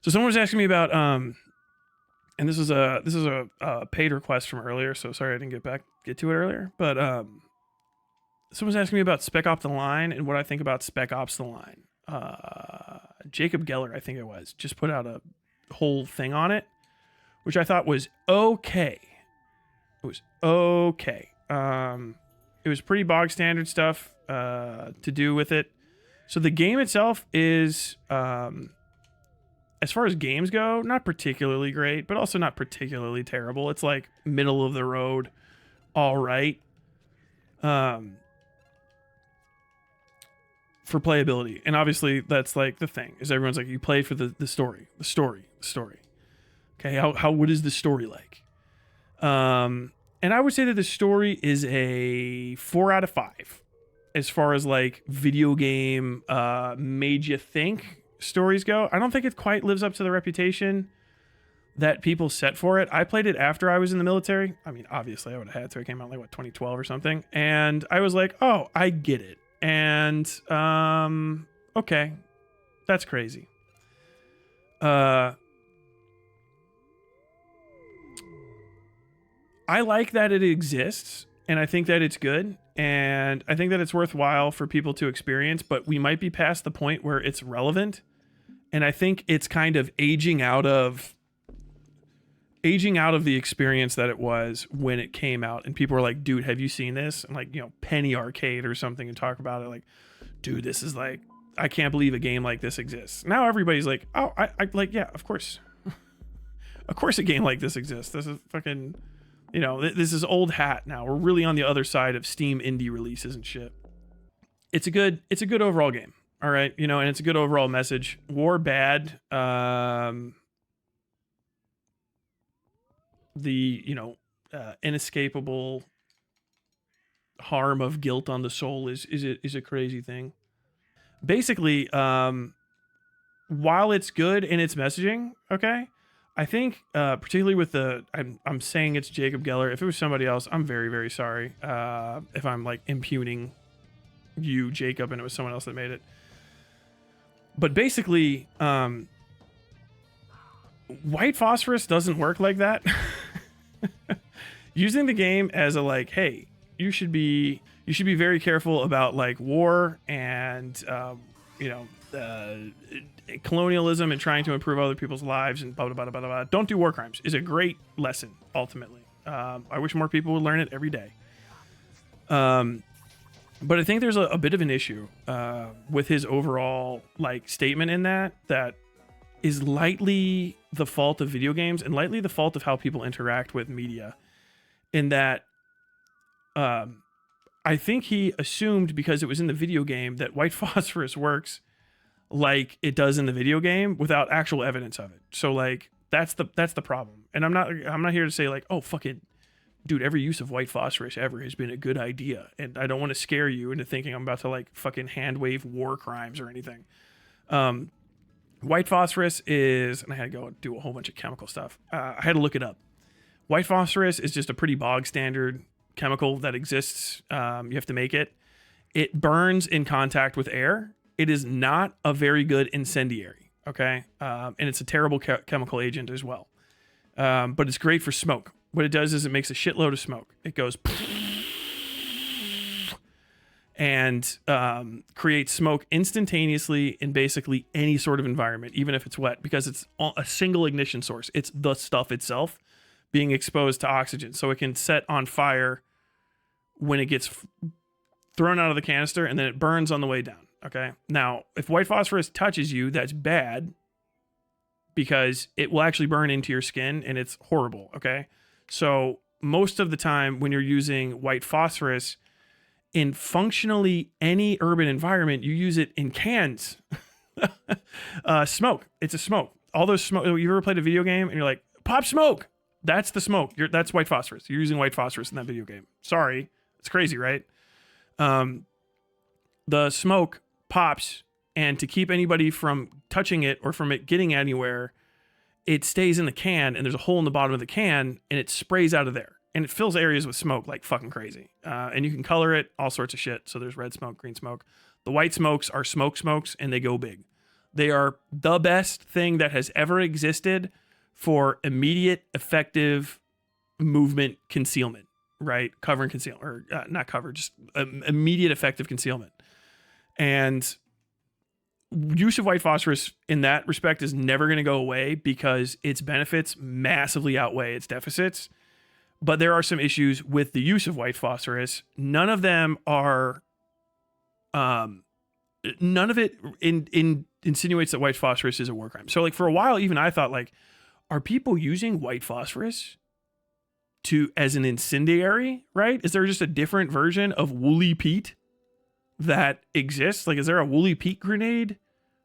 So someone was asking me about and this is a paid request from earlier, so sorry I didn't get to it earlier. But someone's asking me about Spec Ops: The Line and what I think about Spec Ops: The Line. Jacob Geller, I think it was, just put out a whole thing on it, which I thought was okay. It was okay. It was pretty bog standard stuff to do with it. So the game itself is, as far as games go, not particularly great, but also not particularly terrible. It's like middle of the road, all right. For playability, and obviously that's like the thing is everyone's like, you play for the story. Okay, how what is the story like? And I would say that the story is a 4 out of 5 as far as like video game made you think stories go. I don't think it quite lives up to the reputation that people set for it. I played it after I was in the military. I mean, obviously I would have had to. It came out like 2012 or something, and I was like, oh, I get it. And okay, that's crazy. I like that it exists, and I think that it's good, and I think that it's worthwhile for people to experience, but we might be past the point where it's relevant, and I think it's kind of aging out of the experience that it was when it came out, and people were like, dude, have you seen this? And like, Penny Arcade or something, and talk about it like, dude, this is like, I can't believe a game like this exists. Now everybody's like, oh, I like, yeah, of course. Of course a game like this exists. This is fucking, this is old hat now. We're really on the other side of Steam indie releases and shit. It's a good overall game. All right. And it's a good overall message. War bad. The inescapable harm of guilt on the soul is a crazy thing. Basically, while it's good in its messaging, okay, I think particularly with I'm saying it's Jacob Geller. If it was somebody else, I'm very, very sorry if I'm like impugning you, Jacob, and it was someone else that made it. But basically, white phosphorus doesn't work like that. Using the game as a like, hey, you should be very careful about like war and colonialism and trying to improve other people's lives and blah blah blah blah blah. Don't do war crimes is a great lesson ultimately. I wish more people would learn it every day. But I think there's a bit of an issue with his overall like statement in that is lightly the fault of video games and lightly the fault of how people interact with media. In that, I think he assumed because it was in the video game that white phosphorus works like it does in the video game without actual evidence of it. So like that's the problem. And I'm not here to say like, oh fucking dude, every use of white phosphorus ever has been a good idea. And I don't want to scare you into thinking I'm about to like fucking hand wave war crimes or anything. White phosphorus is, and I had to go do a whole bunch of chemical stuff. I had to look it up. White phosphorus is just a pretty bog standard chemical that exists. You have to make it. It burns in contact with air. It is not a very good incendiary. Okay. And it's a terrible chemical agent as well. But it's great for smoke. What it does is it makes a shitload of smoke. It goes and creates smoke instantaneously in basically any sort of environment, even if it's wet, because it's a single ignition source. It's the stuff itself being exposed to oxygen. So it can set on fire when it gets thrown out of the canister, and then it burns on the way down. Okay. Now, if white phosphorus touches you, that's bad because it will actually burn into your skin and it's horrible. Okay. So most of the time when you're using white phosphorus in functionally any urban environment, you use it in cans. Smoke. It's a smoke. All those smoke. You ever played a video game and you're like, pop smoke? That's the smoke. That's white phosphorus. You're using white phosphorus in that video game. Sorry. It's crazy, right? The smoke pops, and to keep anybody from touching it or from it getting anywhere, it stays in the can, and there's a hole in the bottom of the can, and it sprays out of there. And it fills areas with smoke like fucking crazy. And you can color it, all sorts of shit. So there's red smoke, green smoke. The white smokes are smokes, and they go big. They are the best thing that has ever existed for immediate, effective movement concealment, right? Cover and conceal, or not cover, just immediate, effective concealment. And use of white phosphorus in that respect is never going to go away because its benefits massively outweigh its deficits. But there are some issues with the use of white phosphorus. None of them are, none of it insinuates that white phosphorus is a war crime. So like for a while, even I thought like, are people using white phosphorus as an incendiary, right? Is there just a different version of woolly Pete that exists? Like, is there a woolly Pete grenade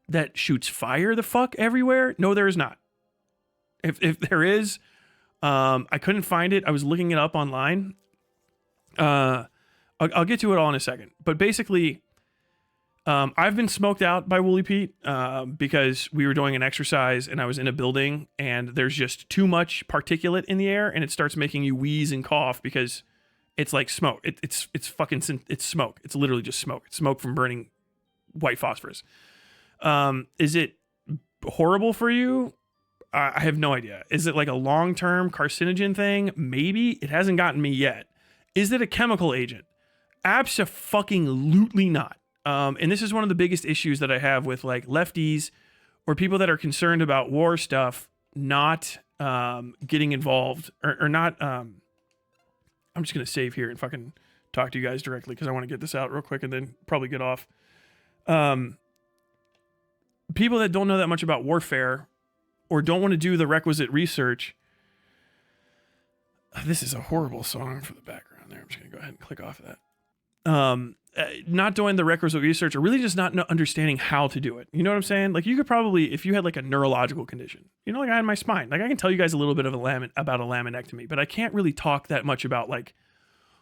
that shoots fire the fuck everywhere? No, there is not. If there is, I couldn't find it. I was looking it up online. I'll get to it all in a second. But basically, I've been smoked out by Woolly Pete because we were doing an exercise and I was in a building and there's just too much particulate in the air and it starts making you wheeze and cough because it's like smoke. It's smoke. It's literally just smoke. It's smoke from burning white phosphorus. Is it horrible for you? I have no idea. Is it like a long-term carcinogen thing? Maybe. It hasn't gotten me yet. Is it a chemical agent? Abso-fucking-lutely not. And this is one of the biggest issues that I have with like lefties or people that are concerned about war stuff not getting involved or not. I'm just going to save here and fucking talk to you guys directly because I want to get this out real quick and then probably get off. People that don't know that much about warfare or don't want to do the requisite research. This is a horrible song for the background there. I'm just going to go ahead and click off of that. Not doing the requisite research or really just not understanding how to do it. You know what I'm saying? Like you could probably, if you had like a neurological condition, you know, like I had my spine, like I can tell you guys a little bit of about a laminectomy, but I can't really talk that much about like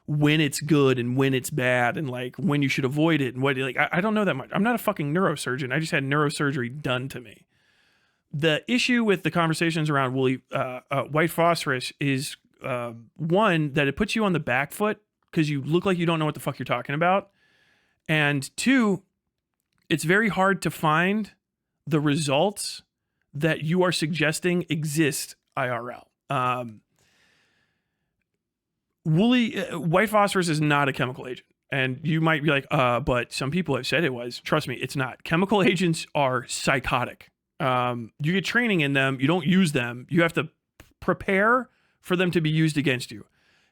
when it's good and when it's bad and like when you should avoid it and what, like, I don't know that much. I'm not a fucking neurosurgeon. I just had neurosurgery done to me. The issue with the conversations around white phosphorus is one, that it puts you on the back foot because you look like you don't know what the fuck you're talking about. And two, it's very hard to find the results that you are suggesting exist IRL. White phosphorus is not a chemical agent. And you might be like, but some people have said it was. Trust me, it's not. Chemical agents are psychotic. You get training in them. You don't use them. You have to prepare for them to be used against you.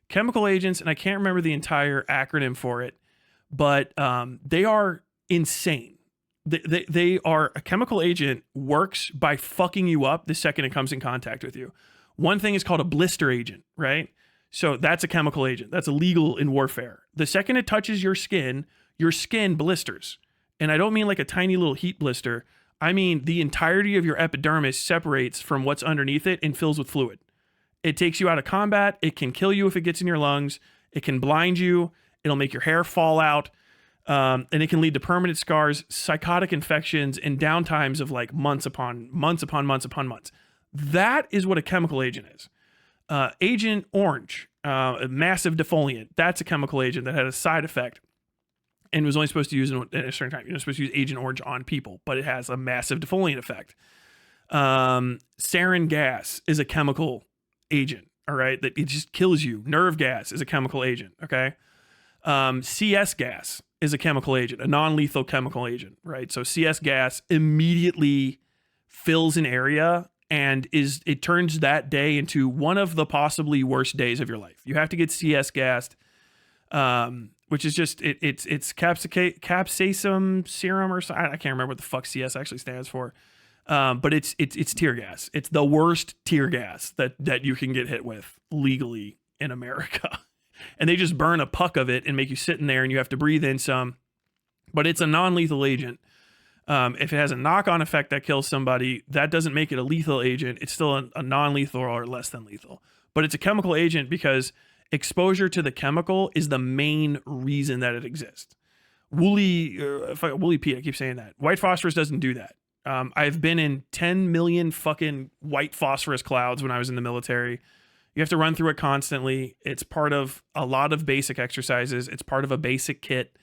Chemical agents, and I can't remember the entire acronym for it, but they are insane. They are, a chemical agent works by fucking you up the second it comes in contact with you. One thing is called a blister agent, right? So that's a chemical agent. That's illegal in warfare. The second it touches your skin blisters. And I don't mean like a tiny little heat blister. I mean the entirety of your epidermis separates from what's underneath it and fills with fluid. It takes you out of combat. It can kill you if it gets in your lungs. It can blind you. It'll make your hair fall out. And it can lead to permanent scars, psychotic infections, and downtimes of like months upon months. That is what a chemical agent is. Agent Orange, a massive defoliant. That's a chemical agent that had a side effect and was only supposed to use it at a certain time. You're not supposed to use Agent Orange on people, but it has a massive defoliant effect. Sarin gas is a chemical agent. All right. That it just kills you. Nerve gas is a chemical agent. Okay. CS gas is a chemical agent, a non-lethal chemical agent, right? So CS gas immediately fills an area and it turns that day into one of the possibly worst days of your life. You have to get CS gassed, which is just, it's capsaicin serum or something. I can't remember what the fuck CS actually stands for. But it's tear gas. It's the worst tear gas that you can get hit with legally in America. And they just burn a puck of it and make you sit in there and you have to breathe in some. But it's a non-lethal agent. If it has a knock-on effect that kills somebody, that doesn't make it a lethal agent. It's still a non-lethal or less than lethal. But it's a chemical agent because exposure to the chemical is the main reason that it exists. Woolly Pete, I keep saying that. White phosphorus doesn't do that. I've been in 10 million fucking white phosphorus clouds when I was in the military. You have to run through it constantly. It's part of a lot of basic exercises. It's part of a basic kit.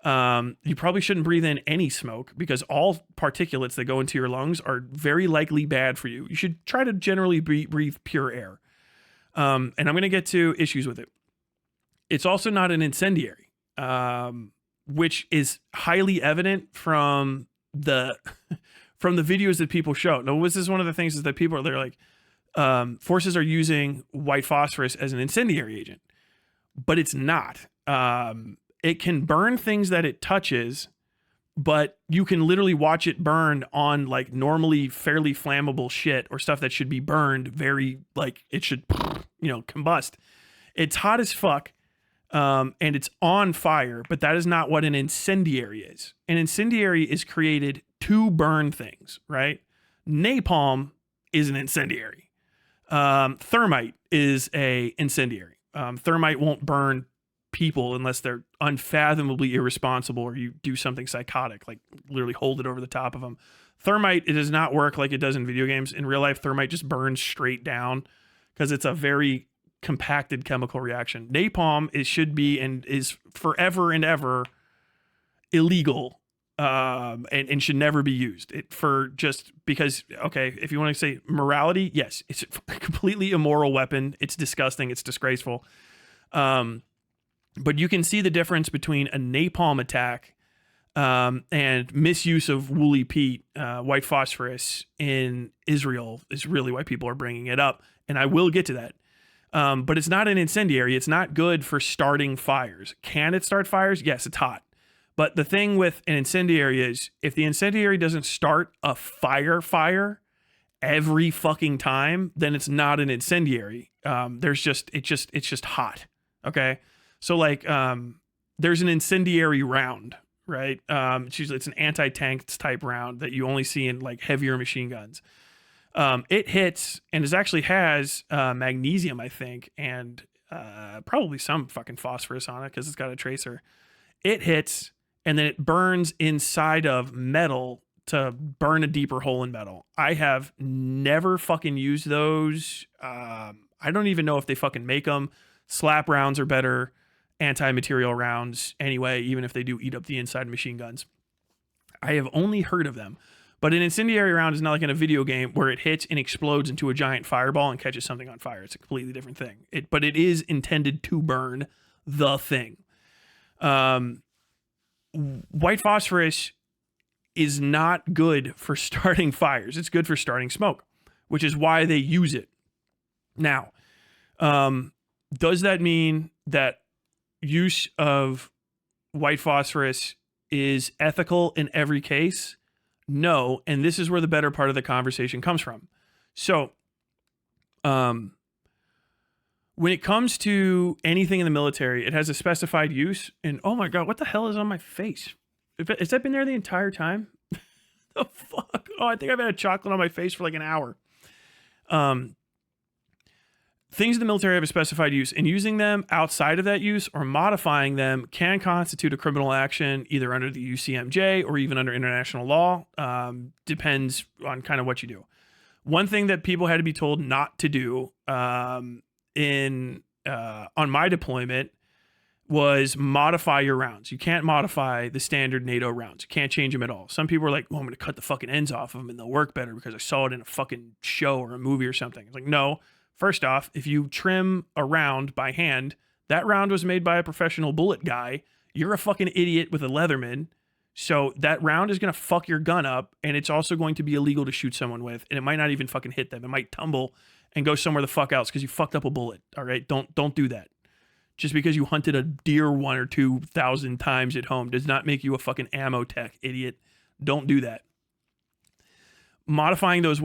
You probably shouldn't breathe in any smoke because all particulates that go into your lungs are very likely bad for you. You should try to generally breathe pure air. And I'm going to get to issues with it. It's also not an incendiary, which is highly evident from the from the videos that people show. Now, this is one of the things is that they're like, forces are using white phosphorus as an incendiary agent, but it's not. It can burn things that it touches, but you can literally watch it burn on like normally fairly flammable shit or stuff that should be burned very like it should, combust. It's hot as fuck. And it's on fire, but that is not what an incendiary is. An incendiary is created to burn things, right? Napalm is an incendiary. Thermite is a incendiary. Thermite won't burn people unless they're unfathomably irresponsible or you do something psychotic, like literally hold it over the top of them. Thermite, it does not work like it does in video games. In real life, thermite just burns straight down because it's a very compacted chemical reaction. Napalm should be and is forever and ever illegal, and should never be used. Because if you want to say morality, yes, it's a completely immoral weapon. It's disgusting. It's disgraceful. But you can see the difference between a napalm attack and misuse of woolly peat, white phosphorus in Israel is really why people are bringing it up. And I will get to that. But it's not an incendiary. It's not good for starting fires. Can it start fires? Yes, it's hot. But the thing with an incendiary is if the incendiary doesn't start a fire every fucking time, then it's not an incendiary. It's just hot. Okay. So like, there's an incendiary round, right? It's an anti-tank type round that you only see in like heavier machine guns. It hits and has magnesium, I think, and probably some fucking phosphorus on it because it's got a tracer. It hits and then it burns inside of metal to burn a deeper hole in metal. I have never fucking used those. I don't even know if they fucking make them. Slap rounds are better. Anti-material rounds anyway, even if they do eat up the inside of machine guns. I have only heard of them. But an incendiary round is not like in a video game where it hits and explodes into a giant fireball and catches something on fire. It's a completely different thing. But it is intended to burn the thing. White phosphorus is not good for starting fires. It's good for starting smoke, which is why they use it. Now, does that mean that use of white phosphorus is ethical in every case? No, and this is where the better part of the conversation comes from. So, when it comes to anything in the military, it has a specified use. And oh my God, what the hell is on my face? Has that been there the entire time? The fuck? Oh, I think I've had a chocolate on my face for like an hour. Things in the military have a specified use, and using them outside of that use or modifying them can constitute a criminal action either under the UCMJ or even under international law. Depends on kind of what you do. One thing that people had to be told not to do on my deployment was modify your rounds. You can't modify the standard NATO rounds. You can't change them at all. Some people are like, well, I'm going to cut the fucking ends off of them and they'll work better because I saw it in a fucking show or a movie or something. It's like, no. First off, if you trim a round by hand, that round was made by a professional bullet guy. You're a fucking idiot with a Leatherman. So that round is going to fuck your gun up, and it's also going to be illegal to shoot someone with, and it might not even fucking hit them. It might tumble and go somewhere the fuck else because you fucked up a bullet. All right? Don't do that. Just because you hunted a deer 1,000 or 2,000 times at home does not make you a fucking ammo tech, idiot. Don't do that. Modifying those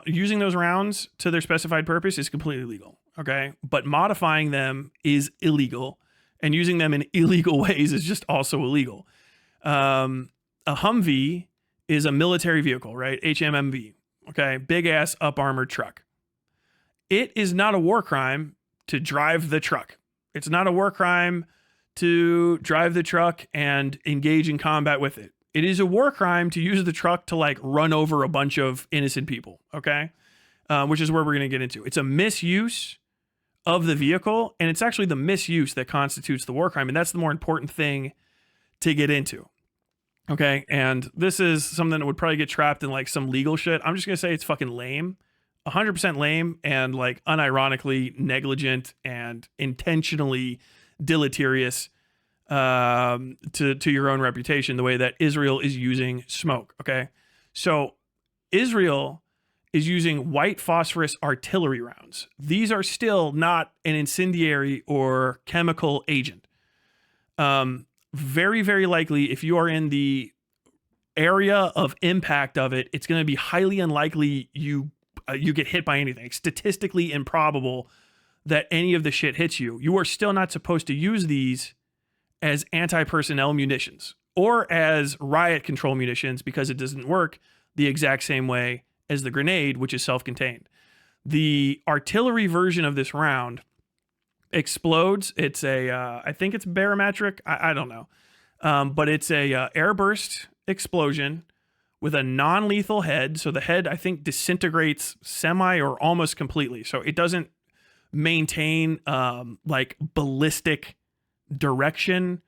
using those rounds to their specified purpose is completely legal, okay? But modifying them is illegal, and using them in illegal ways is just also illegal. A Humvee is a military vehicle, right? HMMV, okay? Big ass up armored truck. It is not a war crime to drive the truck. It's not a war crime to drive the truck and engage in combat with it. It is a war crime to use the truck to like run over a bunch of innocent people, okay? Which is where we're going to get into. It's a misuse of the vehicle, and it's actually the misuse that constitutes the war crime, and that's the more important thing to get into. Okay. And this is something that would probably get trapped in like some legal shit. I'm just going to say it's fucking lame, 100% lame, and like unironically negligent and intentionally deleterious to your own reputation, the way that Israel is using smoke. Okay. So Israel is using white phosphorus artillery rounds. These are still not an incendiary or chemical agent. Very, very likely, if you are in the area of impact of it, it's going to be highly unlikely you get hit by anything. It's statistically improbable that any of the shit hits you. You are still not supposed to use these as anti-personnel munitions or as riot control munitions, because it doesn't work the exact same way as the grenade, which is self-contained. The artillery version of this round explodes. It's I think it's barometric. I don't know. But it's a airburst explosion with a non-lethal head. So the head, I think, disintegrates semi or almost completely. So it doesn't maintain like ballistic direction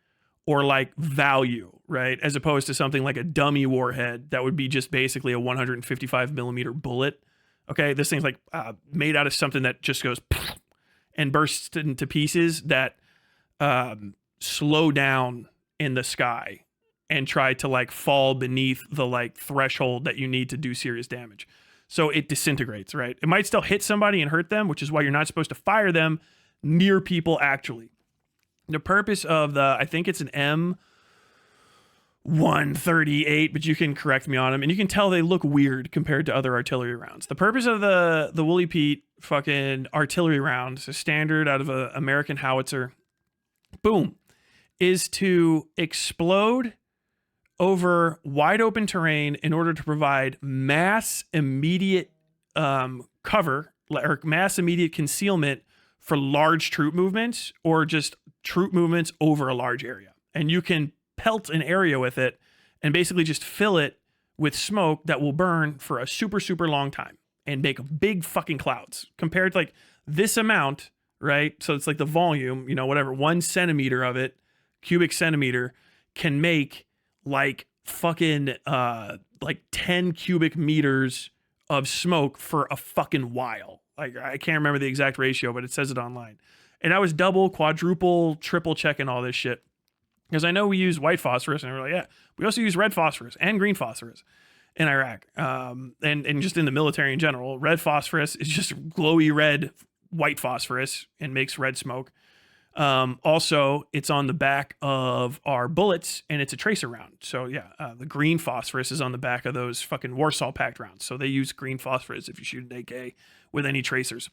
or like value, right? As opposed to something like a dummy warhead that would be just basically a 155 millimeter bullet. Okay, this thing's like made out of something that just goes and bursts into pieces that slow down in the sky and try to like fall beneath the like threshold that you need to do serious damage. So it disintegrates, right? It might still hit somebody and hurt them, which is why you're not supposed to fire them near people actually. The purpose of the, I think it's an M138, but you can correct me on them, and you can tell they look weird compared to other artillery rounds. The purpose of the Woolly Pete fucking artillery round, so standard out of an American howitzer, boom, is to explode over wide open terrain in order to provide mass immediate cover or mass immediate concealment for large troop movements or just troop movements over a large area. And you can pelt an area with it and basically just fill it with smoke that will burn for a super, super long time and make big fucking clouds compared to like this amount, right? So it's like the volume, you know, whatever, 1 centimeter of it, cubic centimeter, can make like fucking like 10 cubic meters of smoke for a fucking while. Like I can't remember the exact ratio, but it says it online. And I was double, quadruple, triple checking all this shit because I know we use white phosphorus, and we're like, yeah, we also use red phosphorus and green phosphorus in Iraq, and just in the military in general. Red phosphorus is just glowy red white phosphorus and makes red smoke. Also, it's on the back of our bullets, and it's a tracer round. So yeah, the green phosphorus is on the back of those fucking Warsaw Pact rounds. So they use green phosphorus if you shoot an AK with any tracers.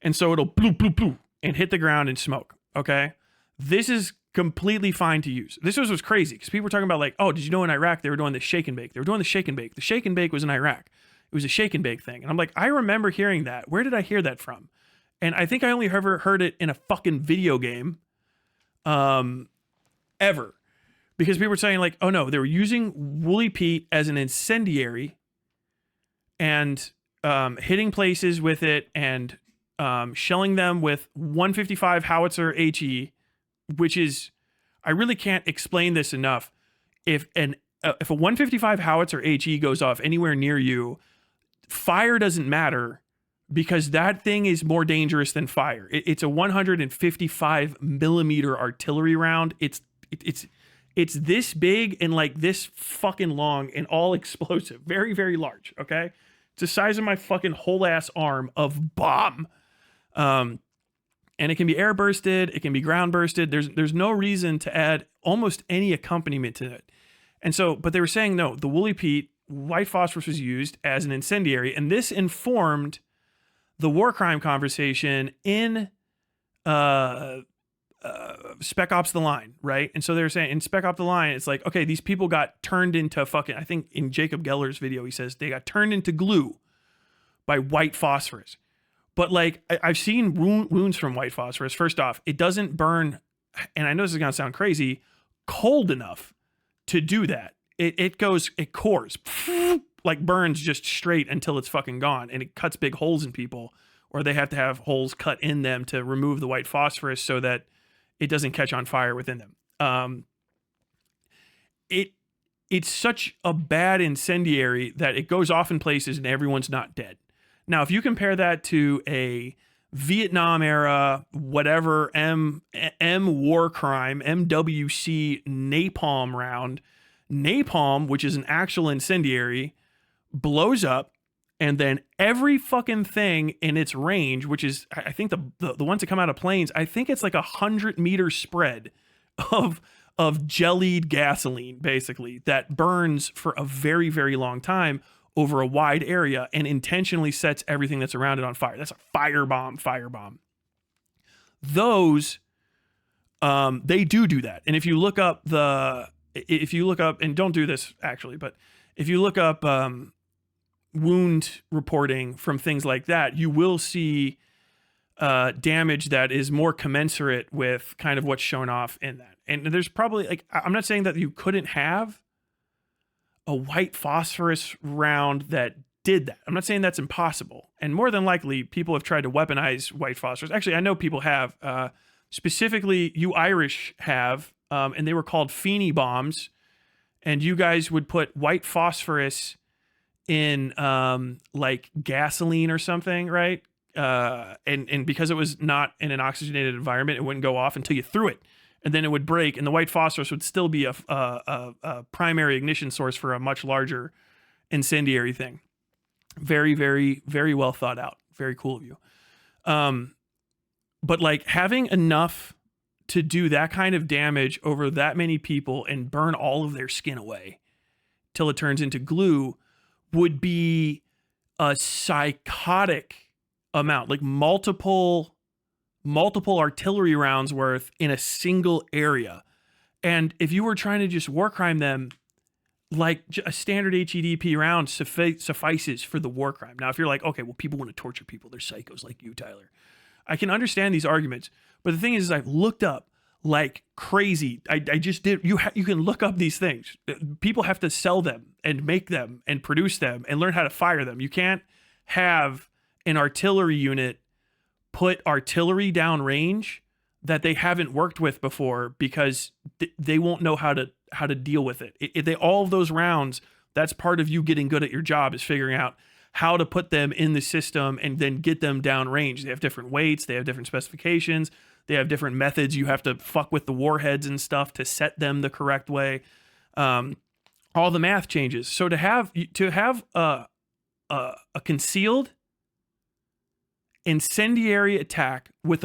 And so it'll bloop, bloop, bloop, and hit the ground and smoke. Okay, this is completely fine to use. This was crazy because people were talking about like, oh, did you know in Iraq they were doing the shake and bake? They were doing the shake and bake. The shake and bake was in Iraq. It was a shake and bake thing, and I'm like, I remember hearing that. Where did I hear that from? And I think I only ever heard it in a fucking video game, ever. Because people were saying like, oh no, they were using Woolly Pete as an incendiary and hitting places with it and shelling them with 155 howitzer HE, which is, I really can't explain this enough. If a 155 howitzer HE goes off anywhere near you, fire doesn't matter, because that thing is more dangerous than fire. It's a 155 millimeter artillery round. It's this big and like this fucking long and all explosive. Very, very large. Okay. It's the size of my fucking whole ass arm of bomb. And it can be air bursted. It can be ground bursted. There's no reason to add almost any accompaniment to it. And so, but they were saying, no, the Woolly Pete, white phosphorus was used as an incendiary. And this informed the war crime conversation in Spec Ops The Line, right? And so they're saying in Spec Ops The Line, it's like, okay, these people got turned into fucking, I think in Jacob Geller's video, he says they got turned into glue by white phosphorus. But like, I've seen wounds from white phosphorus. First off, it doesn't burn, and I know this is going to sound crazy, cold enough to do that. It cores, like burns just straight until it's fucking gone, and it cuts big holes in people, or they have to have holes cut in them to remove the white phosphorus so that it doesn't catch on fire within them. Um, it it's such a bad incendiary that it goes off in places and everyone's not dead. Now, if you compare that to a Vietnam era, whatever M war crime, MWC napalm round, napalm, which is an actual incendiary, blows up, and then every fucking thing in its range, which is I think the ones that come out of planes, I think it's like 100-meter spread of jellied gasoline, basically, that burns for a very, very long time over a wide area and intentionally sets everything that's around it on fire. That's a firebomb. Those, they do that. And if you look up, and don't do this actually, but if you look up wound reporting from things like that, you will see damage that is more commensurate with kind of what's shown off in that. And there's probably, like, I'm not saying that you couldn't have a white phosphorus round that did that. I'm not saying that's impossible. And more than likely, people have tried to weaponize white phosphorus. Actually, I know people have. Specifically, you Irish have, and they were called Feeney bombs. And you guys would put white phosphorus in like gasoline or something, right? And because it was not in an oxygenated environment, it wouldn't go off until you threw it, and then it would break, and the white phosphorus would still be a primary ignition source for a much larger incendiary thing. Very, very, very well thought out. Very cool of you. But like having enough to do that kind of damage over that many people and burn all of their skin away till it turns into glue would be a psychotic amount, like multiple artillery rounds worth in a single area. And if you were trying to just war crime them, like a standard HEDP round suffices for the war crime. Now, if you're like, okay, well, people want to torture people, they're psychos like you, Tyler, I can understand these arguments. But the thing is I've looked up like crazy. I just did. You can look up these things. People have to sell them and make them and produce them and learn how to fire them. You can't have an artillery unit put artillery down range that they haven't worked with before because they won't know how to deal with it. All of those rounds, that's part of you getting good at your job, is figuring out how to put them in the system and then get them down range. They have different weights, they have different specifications, they have different methods. You have to fuck with the warheads and stuff to set them the correct way. All the math changes. So to have a concealed incendiary attack with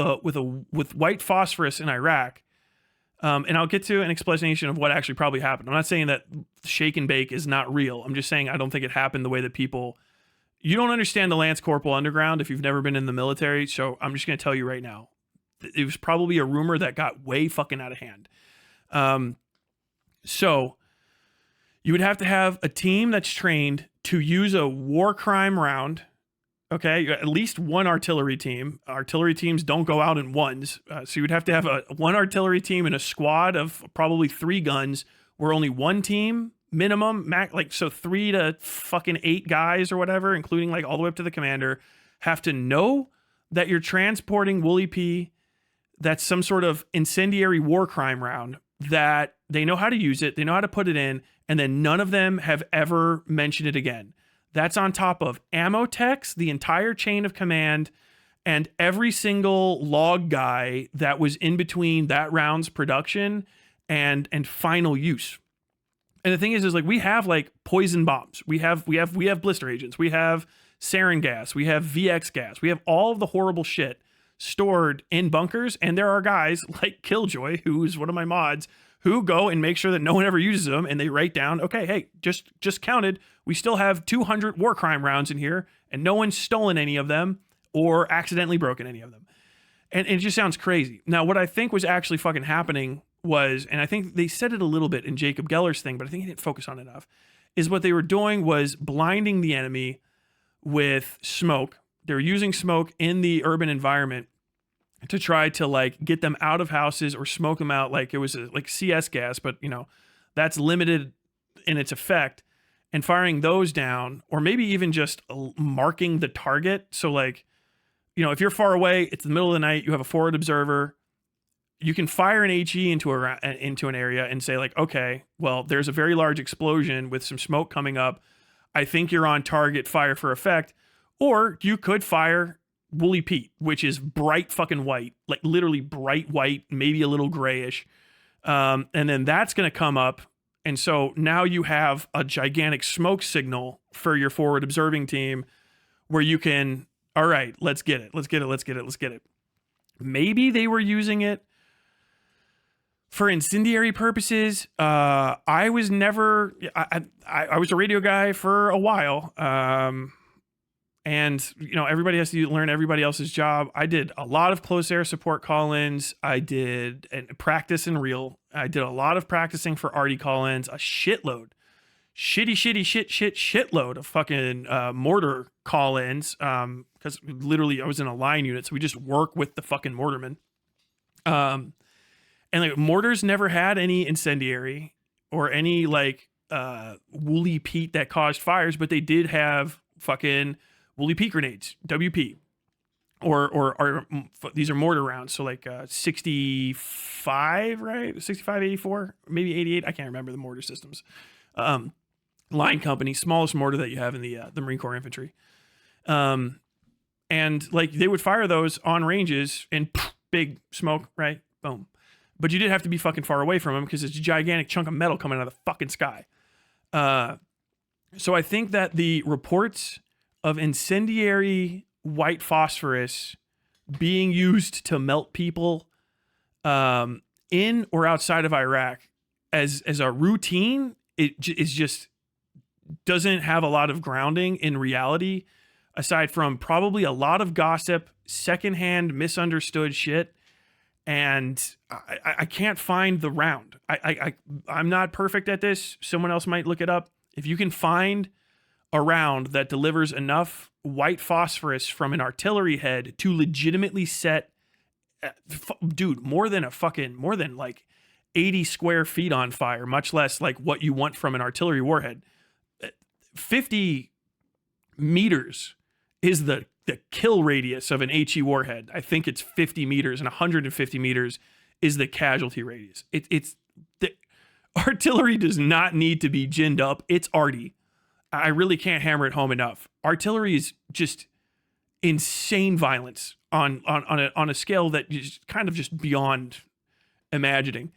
white phosphorus in Iraq, and I'll get to an explanation of what actually probably happened. I'm not saying that shake and bake is not real. I'm just saying I don't think it happened the way that people. You don't understand the Lance Corporal Underground if you've never been in the military, so I'm just going to tell you right now. It was probably a rumor that got way fucking out of hand. So you would have to have a team that's trained to use a war crime round. Okay, at least one artillery team. Artillery teams don't go out in ones. So you would have to have one artillery team and a squad of probably 3 guns, where only one team minimum, so 3 to fucking 8 guys or whatever, including like all the way up to the commander, have to know that you're transporting Wooly P. That's some sort of incendiary war crime round, that they know how to use it, they know how to put it in, and then none of them have ever mentioned it again. That's on top of ammo techs, the entire chain of command, and every single log guy that was in between that round's production and final use. And the thing is like we have like poison bombs, we have blister agents, we have sarin gas, we have VX gas, we have all of the horrible shit stored in bunkers, and there are guys like Killjoy, who's one of my mods, who go and make sure that no one ever uses them, and they write down, okay, hey, just counted, we still have 200 war crime rounds in here, and no one's stolen any of them or accidentally broken any of them. And it just sounds crazy. Now, what I think was actually fucking happening was, and I think they said it a little bit in Jacob Geller's thing, but I think he didn't focus on it enough, is what they were doing was blinding the enemy with smoke. They were using smoke in the urban environment to try to like get them out of houses or smoke them out like it was like CS gas, but that's limited in its effect, and firing those down, or maybe even just marking the target. So like, if you're far away, it's the middle of the night, you have a forward observer, you can fire an HE into an area and say like, okay, well, there's a very large explosion with some smoke coming up. I think you're on target, fire for effect. Or you could fire Woolly Pete, which is bright fucking white, like literally bright white, maybe a little grayish. And then that's going to come up. And so now you have a gigantic smoke signal for your forward observing team where you can, all right, let's get it. Let's get it. Let's get it. Let's get it. Maybe they were using it for incendiary purposes. I was never, I was a radio guy for a while. And, you know, everybody has to learn everybody else's job. I did a lot of close air support call-ins. I did practice in real. I did a lot of practicing for arty call-ins, a shitload. Shitload of fucking mortar call-ins. Because literally I was in a line unit, so we just work with the fucking mortarmen. And like mortars never had any incendiary or any like Woolly Pete that caused fires, but they did have fucking Woolly Pete grenades, WP, or these are mortar rounds, so like 65, right? 65, 84, maybe 88. I can't remember the mortar systems. Line company, smallest mortar that you have in the Marine Corps infantry, and like they would fire those on ranges and big smoke, right? Boom. But you did have to be fucking far away from them because it's a gigantic chunk of metal coming out of the fucking sky. So I think that the reports of incendiary white phosphorus being used to melt people in or outside of Iraq as a routine, it is just doesn't have a lot of grounding in reality, aside from probably a lot of gossip, secondhand misunderstood shit. And I can't find the round. I'm not perfect at this. Someone else might look it up. If you can find a round that delivers enough white phosphorus from an artillery head to legitimately set, dude, more than like 80 square feet on fire, much less like what you want from an artillery warhead. 50 meters is the kill radius of an HE warhead. I think it's 50 meters, and 150 meters is the casualty radius. It's the artillery does not need to be ginned up. It's arty. I really can't hammer it home enough. Artillery is just insane violence on a scale that is kind of just beyond imagining.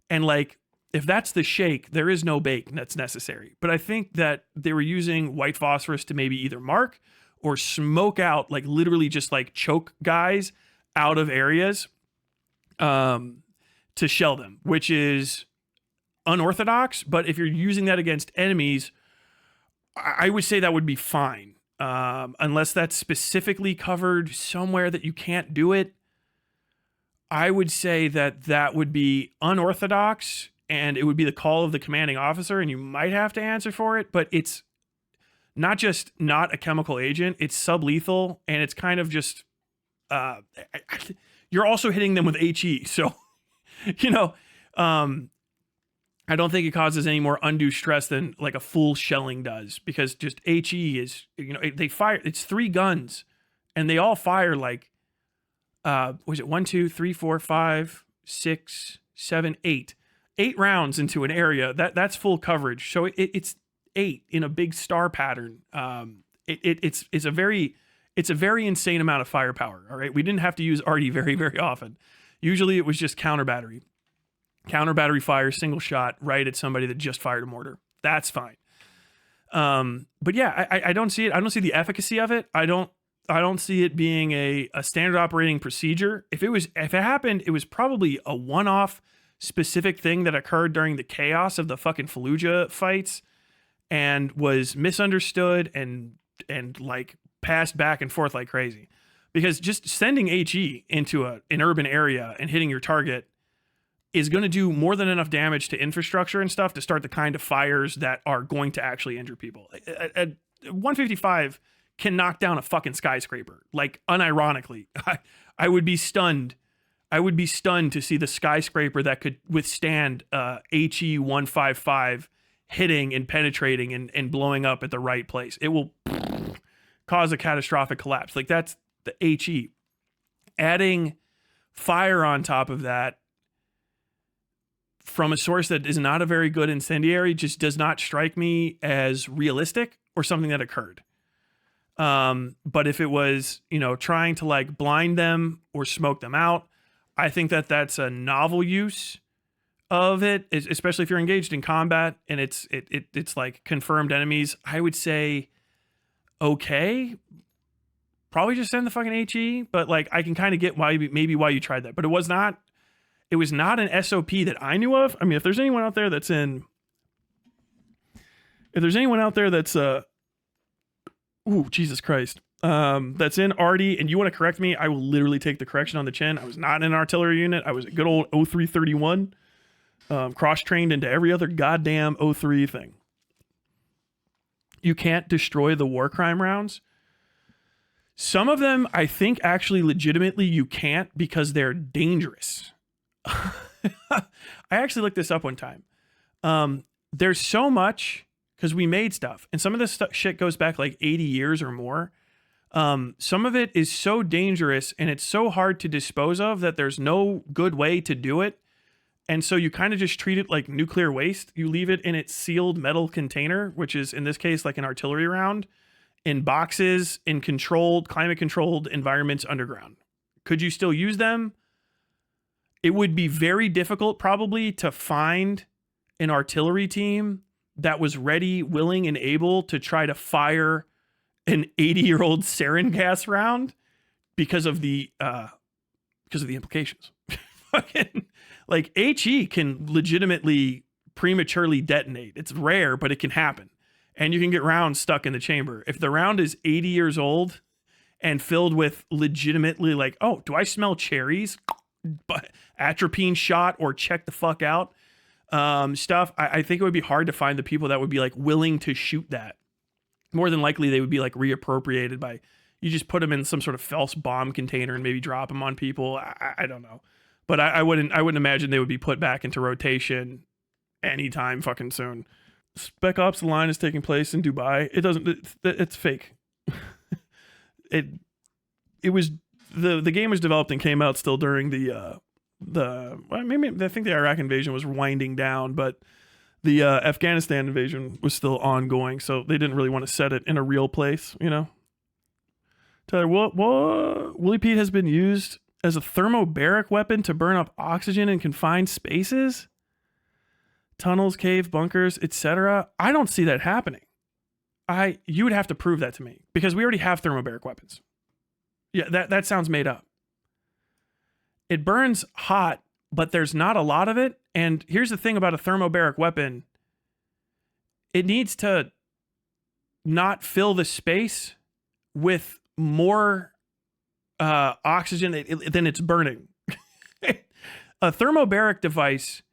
And like, if that's the shake, there is no bake that's necessary. But I think that they were using white phosphorus to maybe either mark or smoke out, like literally just like choke guys out of areas to shell them, which is unorthodox. But if you're using that against enemies, I would say that would be fine. Unless that's specifically covered somewhere that you can't do it, I would say that would be unorthodox, and it would be the call of the commanding officer, and you might have to answer for it, but it's not just not a chemical agent, it's sublethal, and it's kind of just, you're also hitting them with HE. So, you know, I don't think it causes any more undue stress than like a full shelling does, because just HE is, you know, they fire, it's 3 guns and they all fire like, was it 1, 2, 3, 4, 5, 6, 7, 8 rounds into an area that's full coverage. So it's 8 in a big star pattern. It's a very insane amount of firepower. All right. We didn't have to use arty very, very often. Usually it was just counter battery fire, single shot right at somebody that just fired a mortar. That's fine. But yeah, I don't see it. I don't see the efficacy of it. I don't see it being a standard operating procedure. If it happened, it was probably a one-off specific thing that occurred during the chaos of the fucking Fallujah fights and was misunderstood and like passed back and forth like crazy. Because just sending HE into an urban area and hitting your target is going to do more than enough damage to infrastructure and stuff to start the kind of fires that are going to actually injure people. 155 can knock down a fucking skyscraper. Like, unironically, I would be stunned. I would be stunned to see the skyscraper that could withstand HE 155 hitting and penetrating and blowing up at the right place. It will cause a catastrophic collapse. Like, that's the HE. Adding fire on top of that from a source that is not a very good incendiary just does not strike me as realistic or something that occurred. But if it was, trying to like blind them or smoke them out, I think that that's a novel use of it, especially if you're engaged in combat and it's like confirmed enemies. I would say, okay, probably just send the fucking HE, but like I can kind of get why you tried that, but it was not an SOP that I knew of. I mean, if there's anyone out there that's Jesus Christ, that's in Arty and you want to correct me, I will literally take the correction on the chin. I was not in an artillery unit. I was a good old 0331, cross-trained into every other goddamn 03 thing. You can't destroy the war crime rounds. Some of them, I think actually legitimately you can't because they're dangerous. I actually looked this up one time. There's so much because we made stuff and some of this shit goes back like 80 years or more. Some of it is so dangerous and it's so hard to dispose of that there's no good way to do it. And so you kind of just treat it like nuclear waste. You leave it in its sealed metal container, which is in this case like an artillery round, in boxes in climate controlled environments underground. Could you still use them? It would be very difficult probably to find an artillery team that was ready, willing, and able to try to fire an 80-year-old sarin gas round because of the implications. Fucking like HE can legitimately prematurely detonate. It's rare, but it can happen. And you can get rounds stuck in the chamber. If the round is 80 years old and filled with legitimately like, oh, do I smell cherries? But atropine shot or check the fuck out stuff, I think it would be hard to find the people that would be like willing to shoot that. More than likely they would be like reappropriated by, you just put them in some sort of false bomb container and maybe drop them on people. I don't know, but I wouldn't imagine they would be put back into rotation anytime fucking soon. Spec Ops: The Line is taking place in Dubai. It's fake. it was the game was developed and came out still during maybe I think the Iraq invasion was winding down, but the Afghanistan invasion was still ongoing, so they didn't really want to set it in a real place, Tyler, what Willie Pete has been used as a thermobaric weapon to burn up oxygen in confined spaces, tunnels, cave, bunkers, etc. I don't see that happening. You would have to prove that to me because we already have thermobaric weapons. Yeah, that sounds made up. It burns hot, but there's not a lot of it. And here's the thing about a thermobaric weapon. It needs to not fill the space with more oxygen than it's burning. A thermobaric device,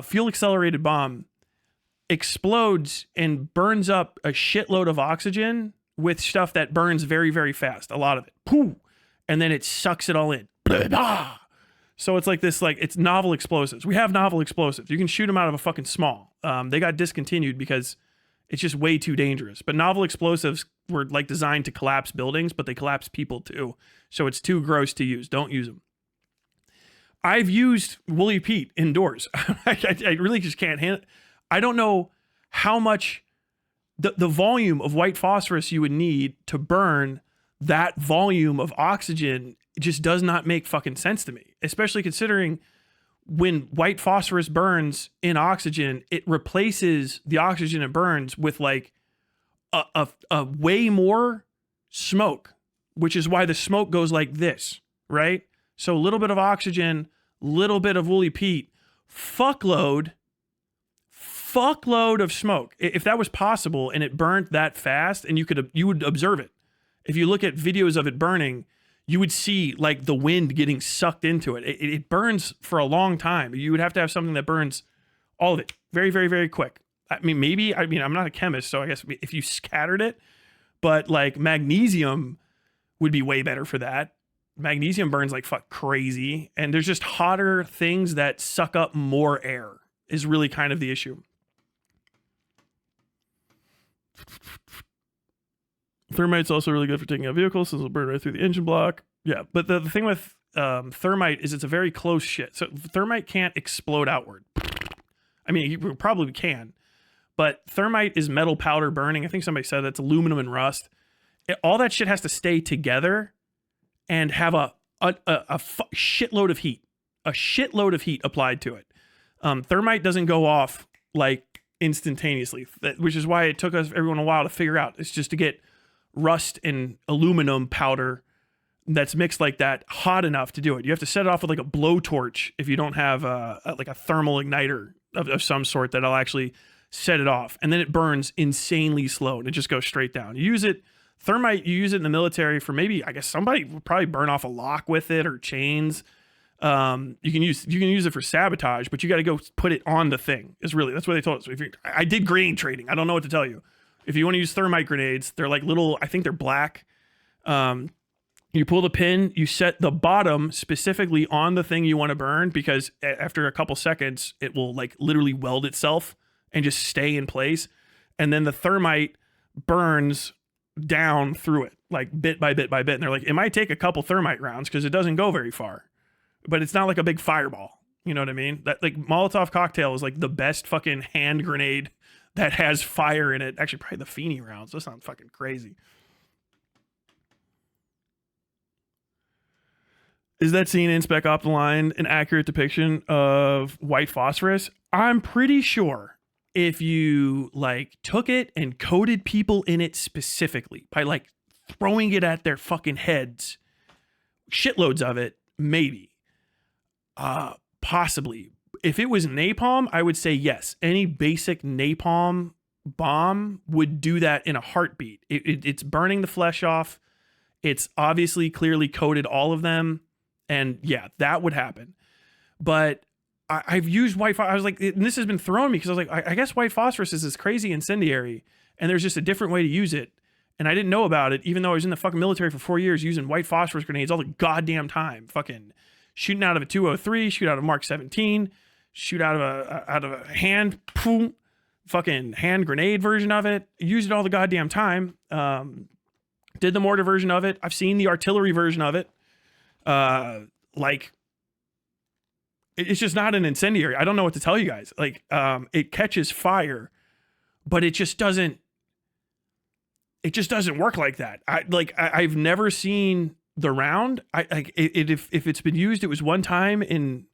fuel accelerated bomb, explodes and burns up a shitload of oxygen with stuff that burns very, very fast. A lot of it. Pooh! And then it sucks it all in. So it's like this, it's novel explosives. We have novel explosives. You can shoot them out of a fucking small. They got discontinued because it's just way too dangerous. But novel explosives were like designed to collapse buildings, but they collapse people too. So it's too gross to use. Don't use them. I've used Willie Pete indoors. I really just can't handle it. I don't know how much the volume of white phosphorus you would need to burn that volume of oxygen just does not make fucking sense to me, especially considering when white phosphorus burns in oxygen, it replaces the oxygen it burns with like a way more smoke, which is why the smoke goes like this, right? So a little bit of oxygen, little bit of Willie Pete, fuckload of smoke. If that was possible and it burnt that fast and you would observe it. If you look at videos of it burning, you would see like the wind getting sucked into it. It burns for a long time. You would have to have something that burns all of it very, very, very quick. I'm not a chemist, so I guess if you scattered it, but like magnesium would be way better for that. Magnesium burns like fuck crazy. And there's just hotter things that suck up more air is really kind of the issue. Thermite's also really good for taking out vehicles since it'll burn right through the engine block. Yeah, but the thing with thermite is it's a very close shit. So thermite can't explode outward. I mean, you probably can, but thermite is metal powder burning. I think somebody said that's aluminum and rust. All that shit has to stay together and have a shitload of heat, applied to it. Thermite doesn't go off like instantaneously, which is why it took us everyone a while to figure out. It's just to get rust and aluminum powder that's mixed like that hot enough to do it. You have to set it off with like a blowtorch if you don't have like a thermal igniter of some sort that'll actually set it off, and then it burns insanely slow and it just goes straight down. You use it. Thermite, you use it in the military for maybe, I guess somebody would probably burn off a lock with it or chains. You can use it for sabotage, but you got to go put it on the thing. That's what they told us. I did grenade trading. I don't know what to tell you. If you want to use thermite grenades, they're like little, I think they're black. You pull the pin, you set the bottom specifically on the thing you want to burn, because after a couple seconds, it will like literally weld itself and just stay in place. And then the thermite burns down through it, like bit by bit by bit. And they're like, it might take a couple thermite rounds because it doesn't go very far, but it's not like a big fireball. You know what I mean? That like Molotov cocktail is like the best fucking hand grenade that has fire in it. Actually, probably the Feeney rounds. Those sound fucking crazy. Is that scene in Spec Ops: The Line an accurate depiction of white phosphorus? I'm pretty sure if you like took it and coated people in it specifically by like throwing it at their fucking heads, shitloads of it, maybe. Possibly. If it was napalm, I would say yes. Any basic napalm bomb would do that in a heartbeat. It's burning the flesh off. It's obviously clearly coated all of them. And yeah, that would happen. But I've used white phosphorus. I was like, and this has been thrown me because I was like, I guess white phosphorus is this crazy incendiary, and there's just a different way to use it. And I didn't know about it, even though I was in the fucking military for 4 years using white phosphorus grenades all the goddamn time. Fucking shooting out of a 203, shoot out of Mark 17, shoot out of a hand, boom, fucking hand grenade version of it. Used it all the goddamn time. Did the mortar version of it. I've seen the artillery version of it. Like, it's just not an incendiary. I don't know what to tell you guys. Like, it catches fire, but it just doesn't work like that. I've never seen the round. If it's been used, it was one time in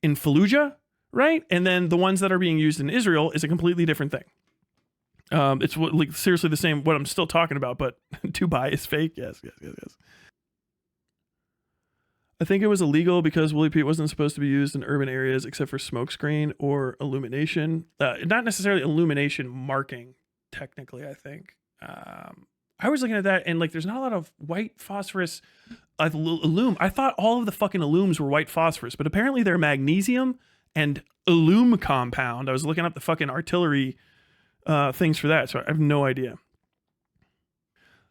Fallujah, right? And then the ones that are being used in Israel is a completely different thing. It's like seriously the same, what I'm still talking about, but Dubai is fake. Yes. I think it was illegal because Woolly Pete wasn't supposed to be used in urban areas except for smokescreen or illumination. Not necessarily illumination marking, technically, I think. I was looking at that and like there's not a lot of white phosphorus illume. I thought all of the fucking illumes were white phosphorus, but apparently they're magnesium and illume compound. I was looking up the fucking artillery things for that, so I have no idea.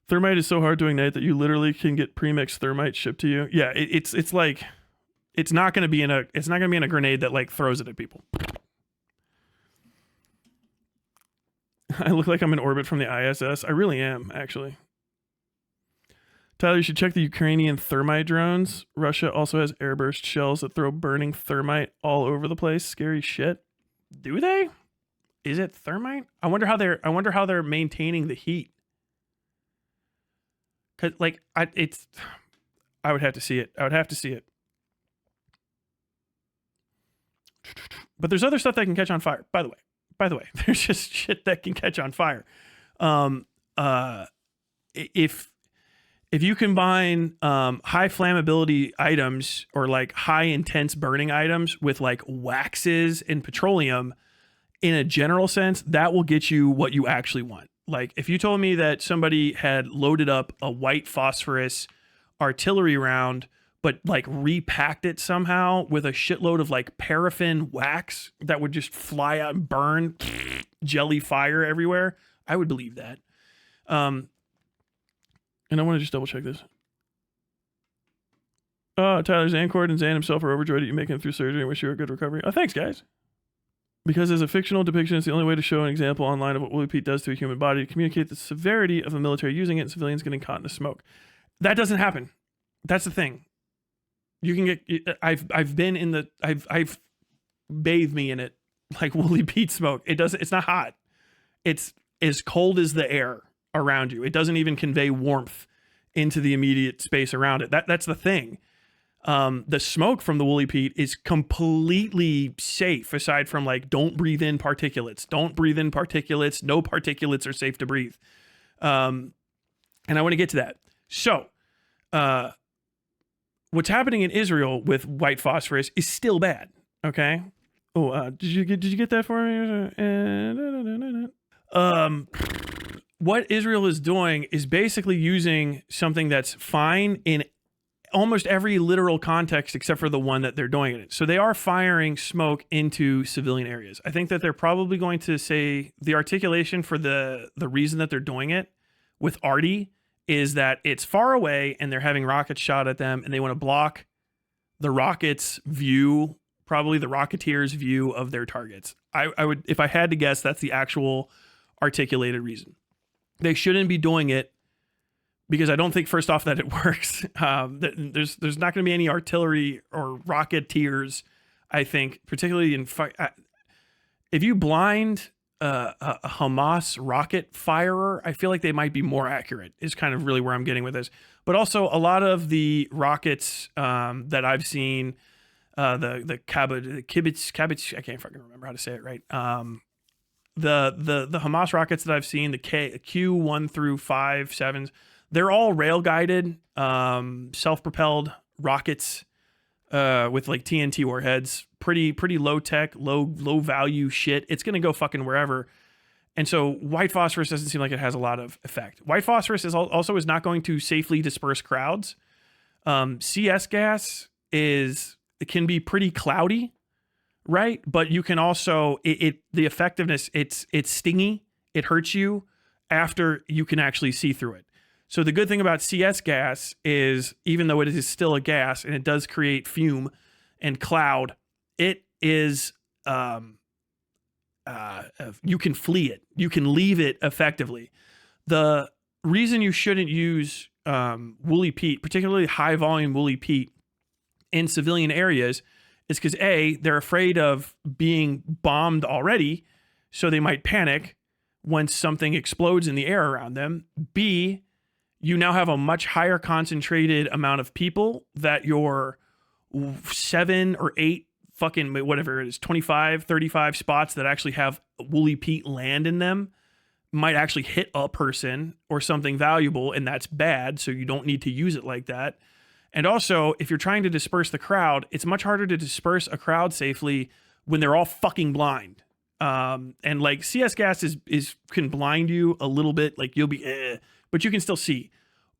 Thermite is so hard to ignite that you literally can get premixed thermite shipped to you. Yeah, it's like it's not going to be in a grenade that like throws it at people. I look like I'm in orbit from the ISS. I really am, actually. Tyler, you should check the Ukrainian thermite drones. Russia also has airburst shells that throw burning thermite all over the place. Scary shit. Do they? Is it thermite? I wonder how they're maintaining the heat. Cause like I would have to see it. But there's other stuff that can catch on fire. By the way, there's just shit that can catch on fire. If you combine high flammability items or like high intense burning items with like waxes and petroleum, in a general sense, that will get you what you actually want. Like if you told me that somebody had loaded up a white phosphorus artillery round, but like repacked it somehow with a shitload of like paraffin wax that would just fly out and burn jelly fire everywhere, I would believe that. And I want to just double check this. Tyler Zancord and Zan himself are overjoyed at you making it through surgery and wish you a good recovery. Oh, thanks, guys. Because as a fictional depiction, it's the only way to show an example online of what Woolly Pete does to a human body to communicate the severity of the military using it and civilians getting caught in the smoke. That doesn't happen. That's the thing. You can get. I've been in the. I've bathed me in it like woolly peat smoke. It's not hot. It's as cold as the air around you. It doesn't even convey warmth into the immediate space around it. That's the thing. The smoke from the woolly peat is completely safe, aside from like, don't breathe in particulates. Don't breathe in particulates. No particulates are safe to breathe. And I want to get to that. So, what's happening in Israel with white phosphorus is still bad. Okay. Oh, did you get that for me? What Israel is doing is basically using something that's fine in almost every literal context except for the one that they're doing it in. So they are firing smoke into civilian areas. I think that they're probably going to say the articulation for the reason that they're doing it with Arty is that it's far away and they're having rockets shot at them and they want to block the rockets' view, probably the Rocketeers' view of their targets. I would, if I had to guess, that's the actual articulated reason. They shouldn't be doing it because I don't think, first off, that it works. There's not going to be any artillery or Rocketeers, I think, particularly in if you blind a Hamas rocket firer, I feel like they might be more accurate, is kind of really where I'm getting with this. But also a lot of the rockets that I've seen, the kibbutz, I can't fucking remember how to say it right. The Hamas rockets that I've seen, the Q1 through 5, 7s, they're all rail guided, self-propelled rockets with like TNT warheads. Pretty low tech, low value shit. It's gonna go fucking wherever. And so white phosphorus doesn't seem like it has a lot of effect. White phosphorus is also not going to safely disperse crowds. CS gas it can be pretty cloudy, right? But you can also the effectiveness, it's stingy. It hurts you after you can actually see through it. So the good thing about CS gas is, even though it is still a gas and it does create fume and cloud, it is you can flee it. You can leave it effectively. The reason you shouldn't use woolly peat, particularly high volume woolly peat, in civilian areas is because A, they're afraid of being bombed already, so they might panic when something explodes in the air around them. B, you now have a much higher concentrated amount of people that your 7 or 8 fucking whatever it is, 25, 35 spots that actually have woolly peat land in them might actually hit a person or something valuable, and that's bad, so you don't need to use it like that. And also, if you're trying to disperse the crowd, it's much harder to disperse a crowd safely when they're all fucking blind. And like CS gas can blind you a little bit, like you'll be but you can still see.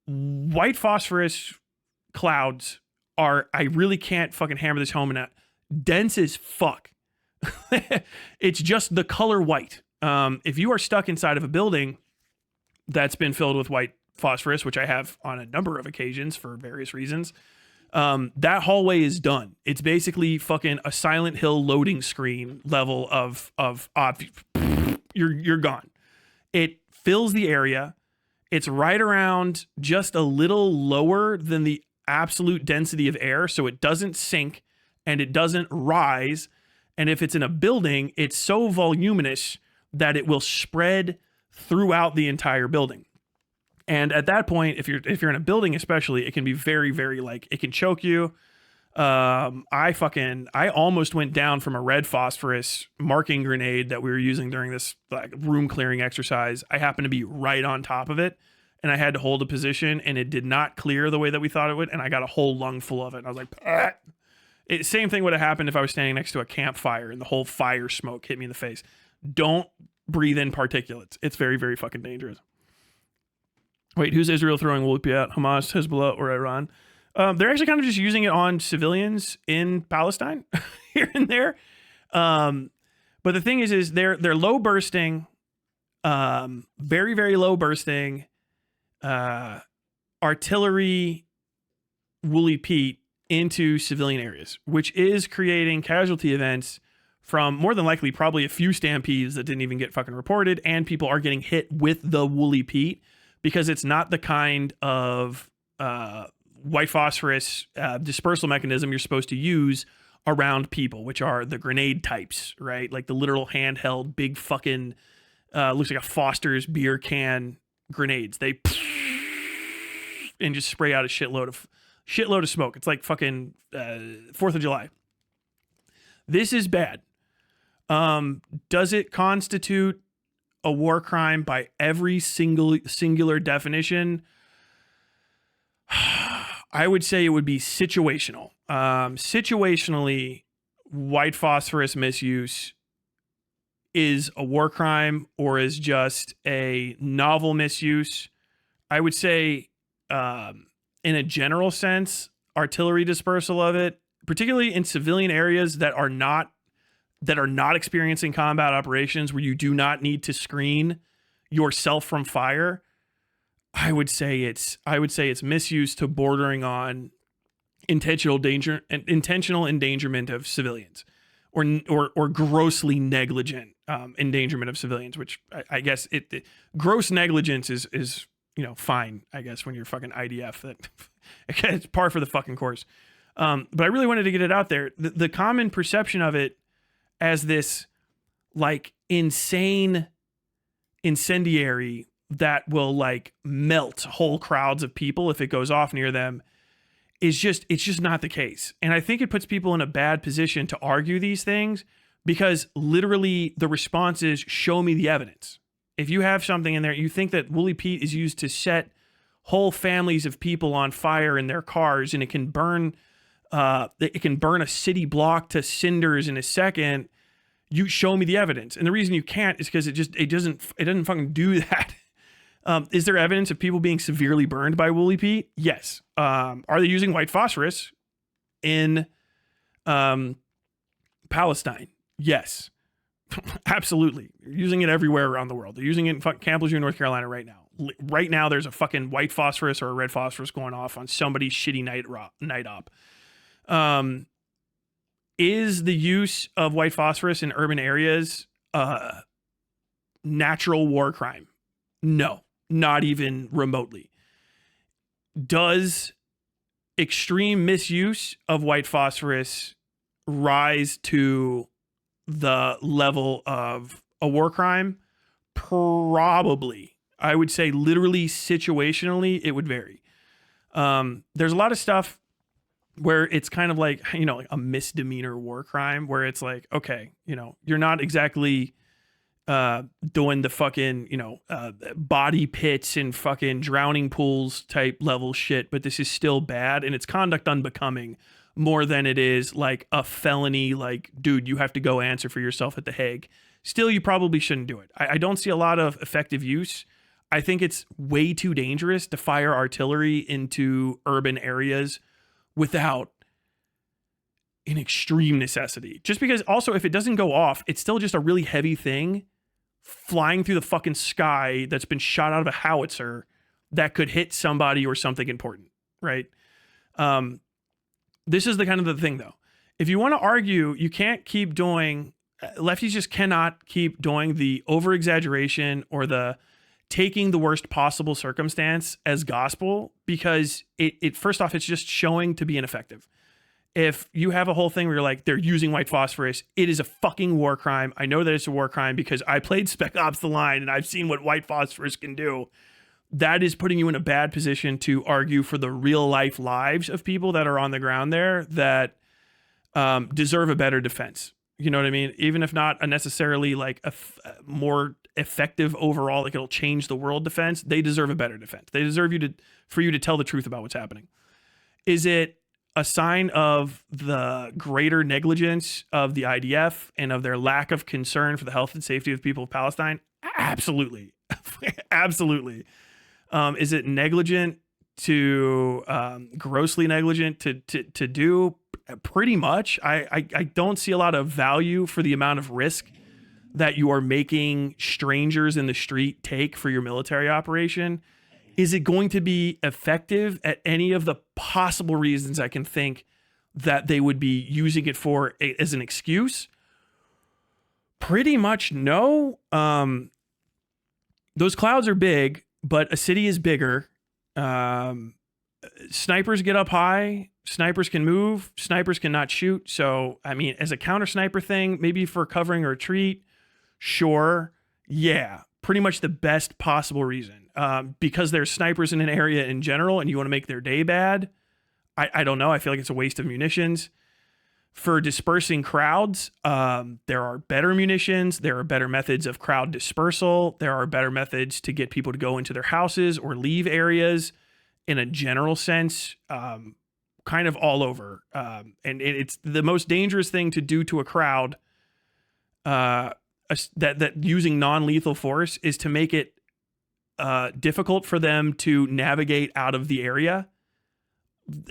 White phosphorus clouds are, I really can't fucking hammer this home enough, dense as fuck. It's just the color white. If you are stuck inside of a building that's been filled with white phosphorus, which I have on a number of occasions for various reasons, that hallway is done. It's basically fucking a Silent Hill loading screen level of you're gone. It fills the area. It's right around just a little lower than the absolute density of air, so it doesn't sink and it doesn't rise. And if it's in a building, it's so voluminous that it will spread throughout the entire building. And at that point, if you're in a building especially, it can be very, very, like, it can choke you. I almost went down from a red phosphorus marking grenade that we were using during this like room clearing exercise. I happened to be right on top of it, and I had to hold a position, and it did not clear the way that we thought it would, and I got a whole lung full of it. And I was like, same thing would have happened if I was standing next to a campfire and the whole fire smoke hit me in the face. Don't breathe in particulates. It's very, very fucking dangerous. Wait, who's Israel throwing woolly peat at? Hamas, Hezbollah, or Iran? They're actually kind of just using it on civilians in Palestine here and there. But the thing is they're low bursting, very, very low bursting artillery woolly peat into civilian areas, which is creating casualty events from more than likely probably a few stampedes that didn't even get fucking reported, and people are getting hit with the woolly peat because it's not the kind of white phosphorus dispersal mechanism you're supposed to use around people, which are the grenade types, right? Like the literal handheld, big fucking, looks like a Foster's beer can grenades. They and just spray out a shitload of smoke. It's like fucking 4th of July. This is bad. Does it constitute a war crime by every singular definition? I would say it would be situational. Situationally, white phosphorus misuse is a war crime or is just a novel misuse. I would say, in a general sense, artillery dispersal of it, particularly in civilian areas that are not experiencing combat operations where you do not need to screen yourself from fire, I would say it's misuse to bordering on intentional endangerment of civilians, or grossly negligent endangerment of civilians. Which I guess gross negligence is fine, I guess, when you're fucking IDF. That it's par for the fucking course. But I really wanted to get it out there. The common perception of it as this like insane incendiary that will like melt whole crowds of people if it goes off near them it's just not the case. And I think it puts people in a bad position to argue these things, because literally the response is, show me the evidence. If you have something in there, you think that Woolly Pete is used to set whole families of people on fire in their cars, and it can burn a city block to cinders in a second. You show me the evidence. And the reason you can't is because it doesn't fucking do that. Is there evidence of people being severely burned by Woolly Pete? Yes. Are they using white phosphorus in Palestine? Yes. Absolutely. They're using it everywhere around the world. They're using it in Camp Lejeune, North Carolina right now. Right now, there's a fucking white phosphorus or a red phosphorus going off on somebody's shitty night op. Is the use of white phosphorus in urban areas a natural war crime? No, not even remotely. Does extreme misuse of white phosphorus rise to the level of a war crime? Probably. I would say literally situationally, it would vary. There's a lot of stuff where it's kind of like, like a misdemeanor war crime, where it's like, okay, you're not exactly doing the fucking, body pits and fucking drowning pools type level shit, but this is still bad, and it's conduct unbecoming more than it is like a felony, like, dude, you have to go answer for yourself at The Hague. Still, you probably shouldn't do it. I don't see a lot of effective use. I think it's way too dangerous to fire artillery into urban areas without an extreme necessity. Just because also, if it doesn't go off, it's still just a really heavy thing flying through the fucking sky that's been shot out of a howitzer that could hit somebody or something important, right? This is the kind of the thing, though. If you want to argue, you can't keep doing, lefties just cannot keep doing the over-exaggeration or the taking the worst possible circumstance as gospel, because it first off, it's just showing to be ineffective. If you have a whole thing where you're like, they're using white phosphorus, it is a fucking war crime. I know that it's a war crime because I played Spec Ops: The Line and I've seen what white phosphorus can do. That is putting you in a bad position to argue for the real life lives of people that are on the ground there that deserve a better defense. You know what I mean? Even if not a necessarily like a more effective overall, like it'll change the world defense, they deserve a better defense. They deserve for you to tell the truth about what's happening. Is it a sign of the greater negligence of the IDF and of their lack of concern for the health and safety of the people of Palestine? Absolutely. Absolutely. Is it negligent to grossly negligent to do? Pretty much. I don't see a lot of value for the amount of risk that you are making strangers in the street take for your military operation. Is it going to be effective at any of the possible reasons I can think that they would be using it for as an excuse? Pretty much no. Those clouds are big, but a city is bigger. Snipers get up high. snipers can move, snipers cannot shoot. So, I mean, as a counter sniper thing, maybe for covering a retreat, sure. Yeah, pretty much the best possible reason. Because there's snipers in an area in general and you want to make their day bad. I don't know. I feel like it's a waste of munitions. For dispersing crowds, there are better munitions. There are better methods of crowd dispersal. There are better methods to get people to go into their houses or leave areas in a general sense, kind of all over. And it's the most dangerous thing to do to a crowd that using non-lethal force is to make it difficult for them to navigate out of the area.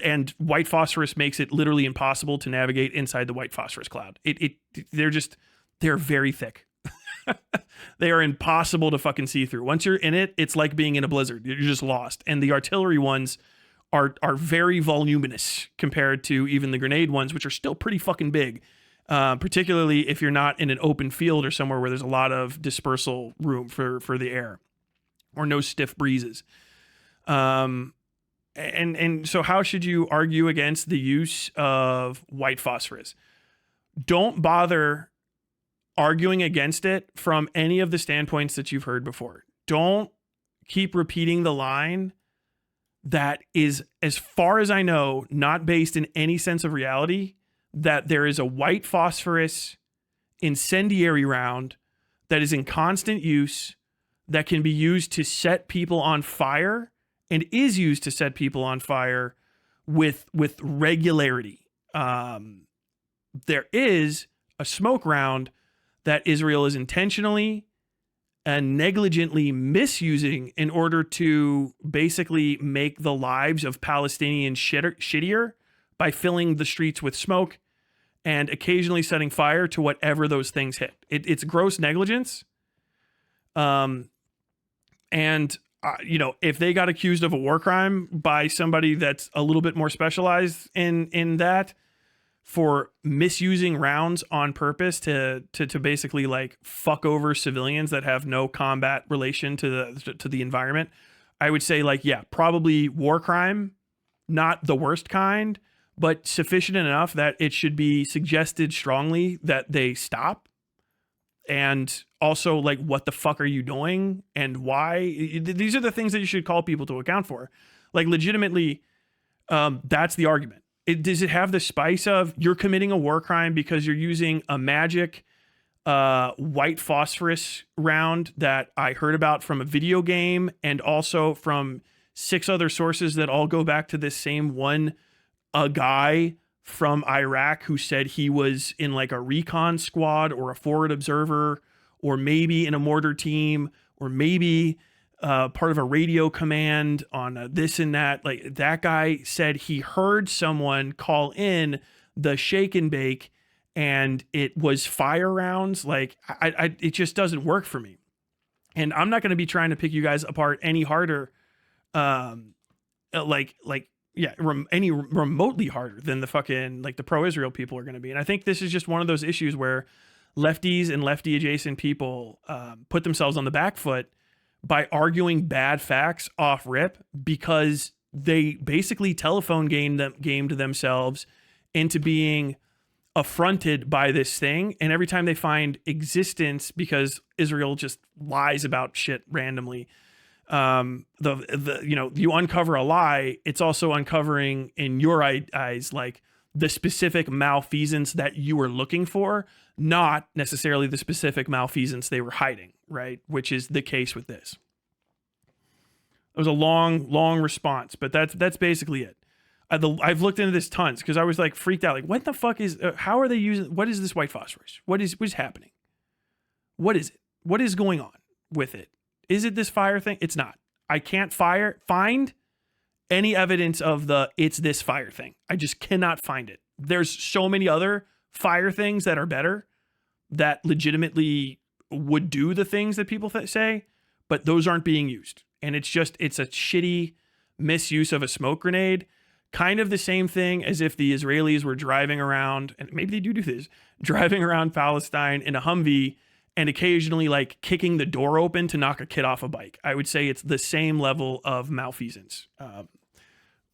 And white phosphorus makes it literally impossible to navigate inside the white phosphorus cloud. They're very thick. They are impossible to fucking see through. Once you're in it, it's like being in a blizzard. You're just lost. And the artillery ones are very voluminous compared to even the grenade ones, which are still pretty fucking big. Particularly if you're not in an open field or somewhere where there's a lot of dispersal room for the air or no stiff breezes. And so how should you argue against the use of white phosphorus? Don't bother arguing against it from any of the standpoints that you've heard before. Don't keep repeating the line that is, as far as I know, not based in any sense of reality, that there is a white phosphorus incendiary round that is in constant use that can be used to set people on fire and is used to set people on fire with regularity. There is a smoke round that Israel is intentionally and negligently misusing in order to basically make the lives of Palestinians shittier by filling the streets with smoke and occasionally setting fire to whatever those things hit. It's gross negligence. If they got accused of a war crime by somebody that's a little bit more specialized in that for misusing rounds on purpose to basically like fuck over civilians that have no combat relation to the environment, I would say like, yeah, probably war crime, not the worst kind, but sufficient enough that it should be suggested strongly that they stop. And also, like, what the fuck are you doing and why? These are the things that you should call people to account for. Like, legitimately, that's the argument. Does it have the spice of you're committing a war crime because you're using a magic white phosphorus round that I heard about from a video game and also from 6 other sources that all go back to this same one guy from Iraq who said he was in like a recon squad or a forward observer or maybe in a mortar team or maybe part of a radio command on this and that. Like that guy said he heard someone call in the shake and bake and it was fire rounds. Like it just doesn't work for me. And I'm not going to be trying to pick you guys apart any harder. Any remotely harder than the fucking like the pro-Israel people are going to be. And I think this is just one of those issues where lefties and lefty adjacent people put themselves on the back foot by arguing bad facts off rip because they basically telephone gamed themselves into being affronted by this thing. And every time they find existence, because Israel just lies about shit randomly, you uncover a lie, it's also uncovering in your eyes like the specific malfeasance that you were looking for, not necessarily the specific malfeasance they were hiding, right? Which is the case with this. It was a long response, but that's basically it. I've looked into this tons because I was like freaked out. Like, what the fuck is? How are they using? What is this white phosphorus? What is happening? What is it? What is going on with it? Is it this fire thing? It's not. I can't find any evidence of it's this fire thing. I just cannot find it. There's so many other fire things that are better that legitimately would do the things that people say, but those aren't being used. And it's a shitty misuse of a smoke grenade. Kind of the same thing as if the Israelis were driving around, and maybe they do this, driving around Palestine in a Humvee and occasionally like kicking the door open to knock a kid off a bike. I would say it's the same level of malfeasance.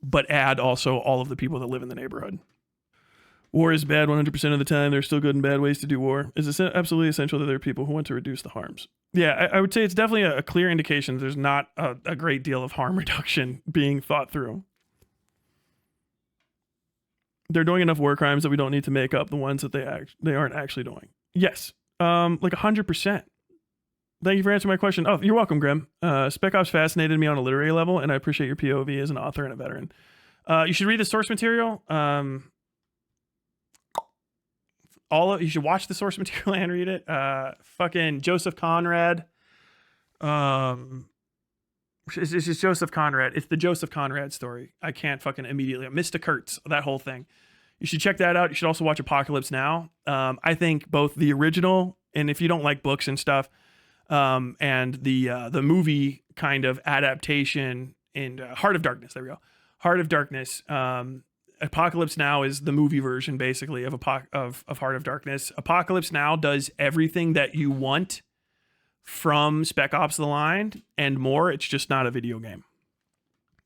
but add also all of the people that live in the neighborhood. War is bad 100% of the time. There's still good and bad ways to do war. It's absolutely essential that there are people who want to reduce the harms. Yeah, I would say it's definitely a clear indication that there's not a great deal of harm reduction being thought through. They're doing enough war crimes that we don't need to make up the ones that they aren't actually doing. Yes, like 100%. Thank you for answering my question. Oh, you're welcome, Grim. Spec Ops fascinated me on a literary level, and I appreciate your POV as an author and a veteran. You should read the source material. You should watch the source material and read it. Fucking Joseph Conrad. It's just Joseph Conrad. It's the Joseph Conrad story. I can't fucking immediately. Mr. Kurtz, that whole thing. You should check that out. You should also watch Apocalypse Now. I think both the original, and if you don't like books and stuff, and the movie kind of adaptation in Heart of Darkness. There we go. Heart of Darkness. Apocalypse Now is the movie version, basically, of Heart of Darkness. Apocalypse Now does everything that you want from Spec Ops: The Line and more. It's just not a video game.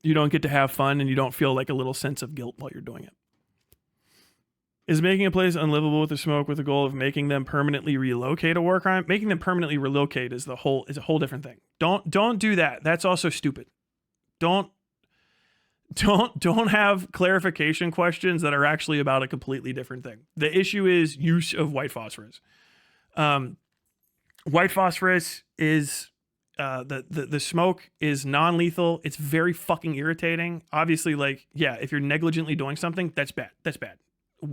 You don't get to have fun, and you don't feel like a little sense of guilt while you're doing it. Is making a place unlivable with the smoke with the goal of making them permanently relocate a war crime? Making them permanently relocate is a whole different thing. Don't do that. That's also stupid. Don't have clarification questions that are actually about a completely different thing. The issue is use of white phosphorus. White phosphorus is the smoke is non-lethal. It's very fucking irritating. Obviously, like, yeah, if you're negligently doing something, that's bad. That's bad.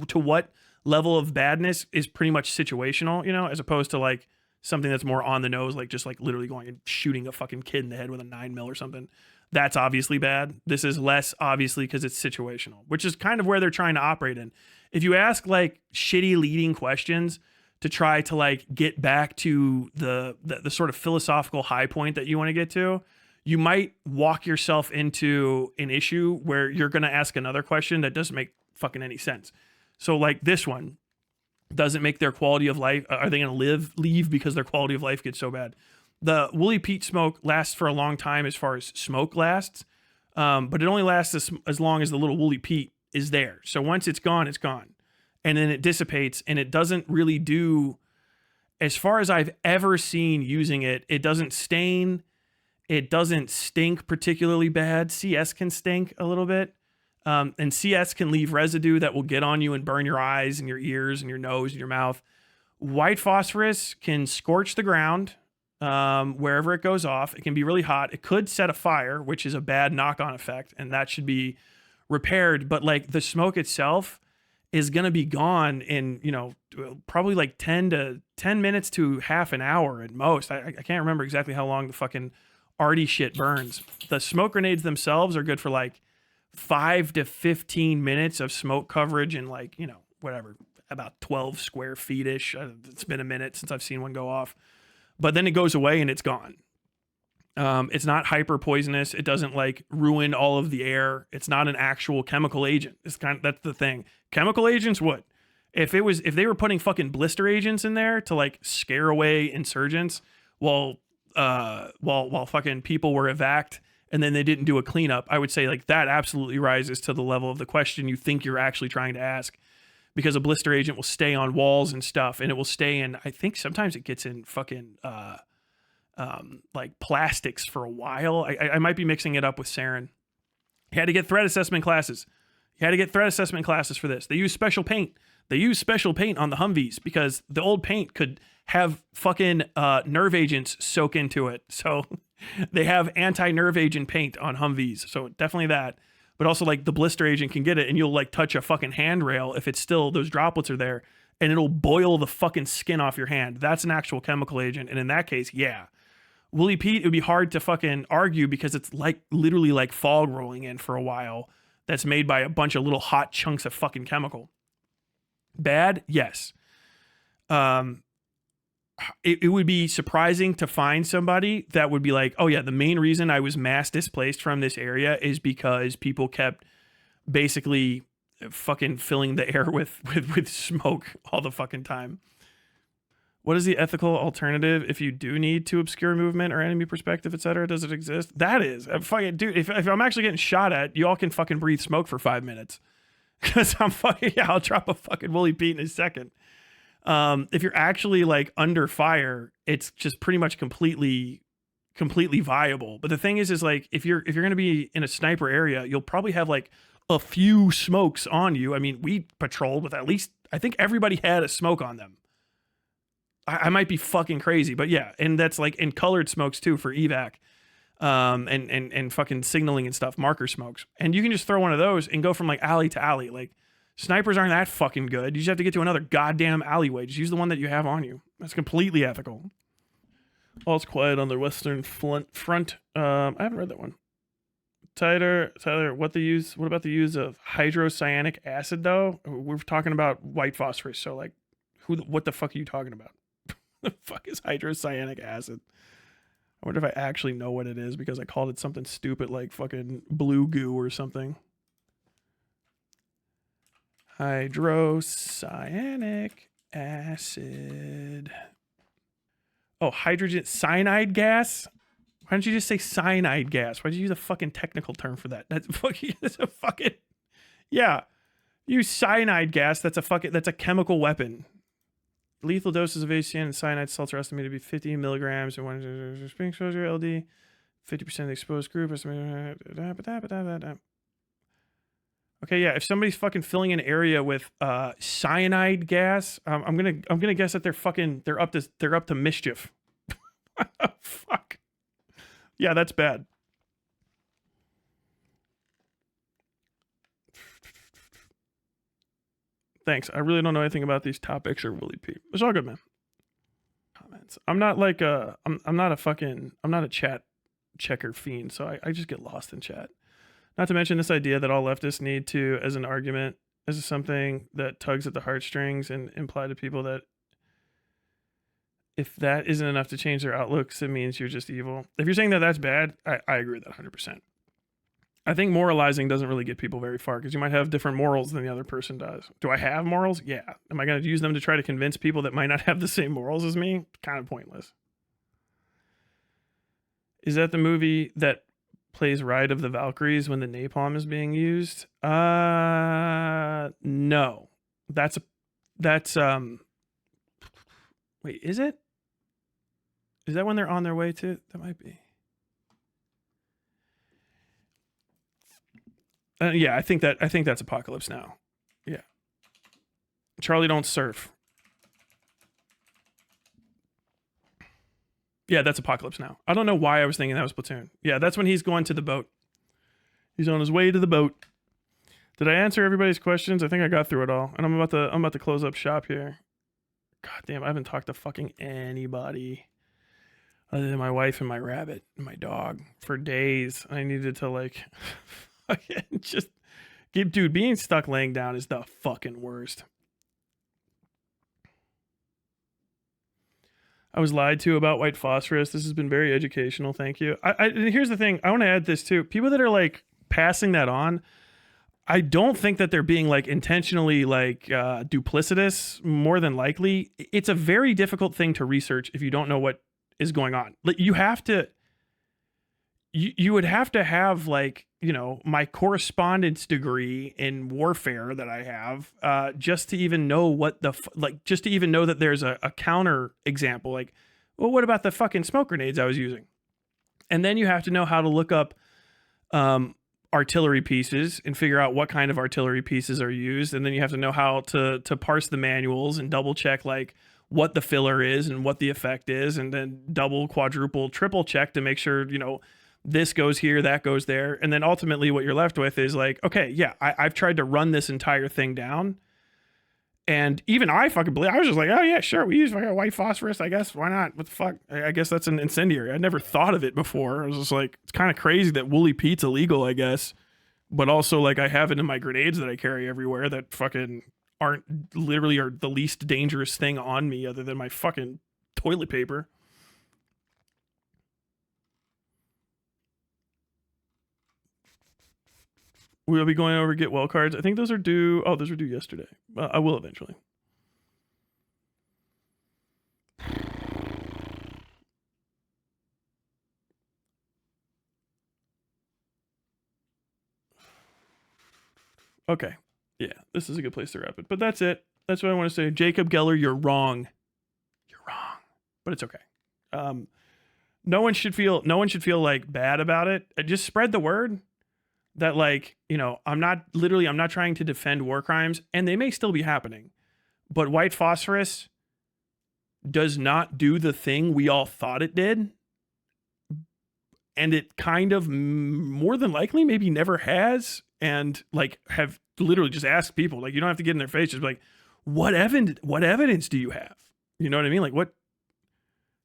To what level of badness is pretty much situational, as opposed to like something that's more on the nose, like just like literally going and shooting a fucking kid in the head with a 9mm or something. That's obviously bad. This is less obviously because it's situational, which is kind of where they're trying to operate in. If you ask like shitty leading questions to try to like get back to the sort of philosophical high point that you want to get to, you might walk yourself into an issue where you're going to ask another question that doesn't make fucking any sense. So like this one doesn't make their quality of life. Are they going to leave because their quality of life gets so bad? The woolly peat smoke lasts for a long time as far as smoke lasts. But it only lasts as long as the little woolly peat is there. So once it's gone, it's gone. And then it dissipates, and it doesn't really do, as far as I've ever seen using it, it doesn't stain. It doesn't stink particularly bad. CS can stink a little bit. And CS can leave residue that will get on you and burn your eyes and your ears and your nose and your mouth. White phosphorus can scorch the ground wherever it goes off. It can be really hot. It could set a fire, which is a bad knock-on effect, and that should be repaired. But like the smoke itself is going to be gone in, probably like 10 minutes to half an hour at most. I can't remember exactly how long the fucking arty shit burns. The smoke grenades themselves are good for like 5 to 15 minutes of smoke coverage and like, whatever, about 12 square feet-ish. It's been a minute since I've seen one go off. But then it goes away and it's gone. It's not hyper poisonous. It doesn't like ruin all of the air. It's not an actual chemical agent. That's the thing. Chemical agents would. If they were putting fucking blister agents in there to like scare away insurgents while fucking people were evac'd and then they didn't do a cleanup, I would say like that absolutely rises to the level of the question you think you're actually trying to ask, because a blister agent will stay on walls and stuff, and it will stay in, I think sometimes it gets in fucking like plastics for a while. I might be mixing it up with sarin. You had to get threat assessment classes. You had to get threat assessment classes for this. They use special paint. They use special paint on the Humvees because the old paint could have fucking nerve agents soak into it. So they have anti-nerve agent paint on Humvees. So definitely that. But also like the blister agent can get it and you'll like touch a fucking handrail if it's still, those droplets are there, and it'll boil the fucking skin off your hand. That's an actual chemical agent. And in that case, yeah. Woolly peat, it would be hard to fucking argue because it's like literally like fog rolling in for a while that's made by a bunch of little hot chunks of fucking chemical. Bad? Yes. It would be surprising to find somebody that would be like, oh yeah, the main reason I was mass displaced from this area is because people kept basically fucking filling the air with smoke all the fucking time. What is the ethical alternative if you do need to obscure movement or enemy perspective, etc.? Does it exist? That is, fucking dude. If I'm actually getting shot at, y'all can fucking breathe smoke for 5 minutes. Because I'm fucking, yeah, I'll drop a fucking Woolly Pete in a second. If you're actually like under fire, it's just pretty much completely viable. But the thing is like if you're gonna be in a sniper area, you'll probably have like a few smokes on you. I mean, we patrolled with at least, I think everybody had a smoke on them. I might be fucking crazy, but yeah, and that's like in colored smokes too for evac, and fucking signaling and stuff, marker smokes, and you can just throw one of those and go from like alley to alley. Like snipers aren't that fucking good. You just have to get to another goddamn alleyway. Just use the one that you have on you. That's completely ethical. All's quiet on the western front. I haven't read that one. Tyler, what about the use of hydrocyanic acid though? We're talking about white phosphorus, so like, what the fuck are you talking about? The fuck is hydrocyanic acid? I wonder if I actually know what it is because I called it something stupid like fucking blue goo or something. Hydrocyanic acid. Oh, hydrogen cyanide gas? Why don't you just say cyanide gas? Why'd you use a fucking technical term for that? That's a fucking, yeah. Use cyanide gas. That's a chemical weapon. Lethal doses of HCN and cyanide salts are estimated to be 50 milligrams and 1 spring exposure LD. 50% of the exposed group. Okay, yeah. If somebody's fucking filling an area with cyanide gas, I'm gonna guess that they're up to mischief. Fuck. Yeah, that's bad. Thanks. I really don't know anything about these topics or Willie P. It's all good, man. Comments. I'm not like I'm not a chat checker fiend, so I just get lost in chat. Not to mention this idea that all leftists need to, as an argument, as something that tugs at the heartstrings and imply to people that if that isn't enough to change their outlooks, it means you're just evil. If you're saying that that's bad, I agree with that 100%. I think moralizing doesn't really get people very far because you might have different morals than the other person does. Do I have morals? Yeah. Am I going to use them to try to convince people that might not have the same morals as me? Kind of pointless. Is that the movie that plays Ride of the Valkyries when the napalm is being used? No. That's wait, is it? Is that when they're on their way to? That might be. Yeah, I think that's Apocalypse Now. Yeah. Charlie Don't Surf. Yeah, that's Apocalypse Now. I don't know why I was thinking that was Platoon. Yeah, that's when he's going to the boat. He's on his way to the boat. Did I answer everybody's questions? I think I got through it all. And I'm about to close up shop here. God damn, I haven't talked to fucking anybody other than my wife and my rabbit and my dog for days. I needed to like just dude, being stuck laying down is the fucking worst. I was lied to about white phosphorus. This has been very educational. Thank you. And here's the thing. I want to add this too. People that are like passing that on, I don't think that they're being like intentionally like duplicitous. More than likely, it's a very difficult thing to research if you don't know what is going on. Like you have to. You would have to have like, you know, my correspondence degree in warfare that I have just to even know what the just to even know that there's a counter example. Like, well, what about the fucking smoke grenades I was using? And then you have to know how to look up artillery pieces and figure out what kind of artillery pieces are used. And then you have to know how to parse the manuals and double check like what the filler is and what the effect is, and then double, quadruple, triple check to make sure, you know, this goes here, that goes there. And then ultimately what you're left with is like, okay, yeah, I've tried to run this entire thing down. And even I fucking believe, I was just like, oh yeah, sure, we use white phosphorus, I guess. Why not? What the fuck? I guess that's an incendiary. I never thought of it before. I was just like, it's kind of crazy that Woolly Pete's illegal, I guess. But also like I have it in my grenades that I carry everywhere that fucking aren't literally are the least dangerous thing on me other than my fucking toilet paper. We'll be going over get well cards. I think those are due. Oh, those were due yesterday. I will eventually. Okay. Yeah, this is a good place to wrap it. But that's it. That's what I want to say. Jacob Geller, you're wrong. You're wrong. But it's okay. No one should feel like bad about it. Just spread the word that, like, I'm not trying to defend war crimes, and they may still be happening. But white phosphorus does not do the thing we all thought it did. And it kind of more than likely maybe never has. And like have literally just asked people, like, you don't have to get in their face, just be like, what evidence do you have? You know what I mean? Like,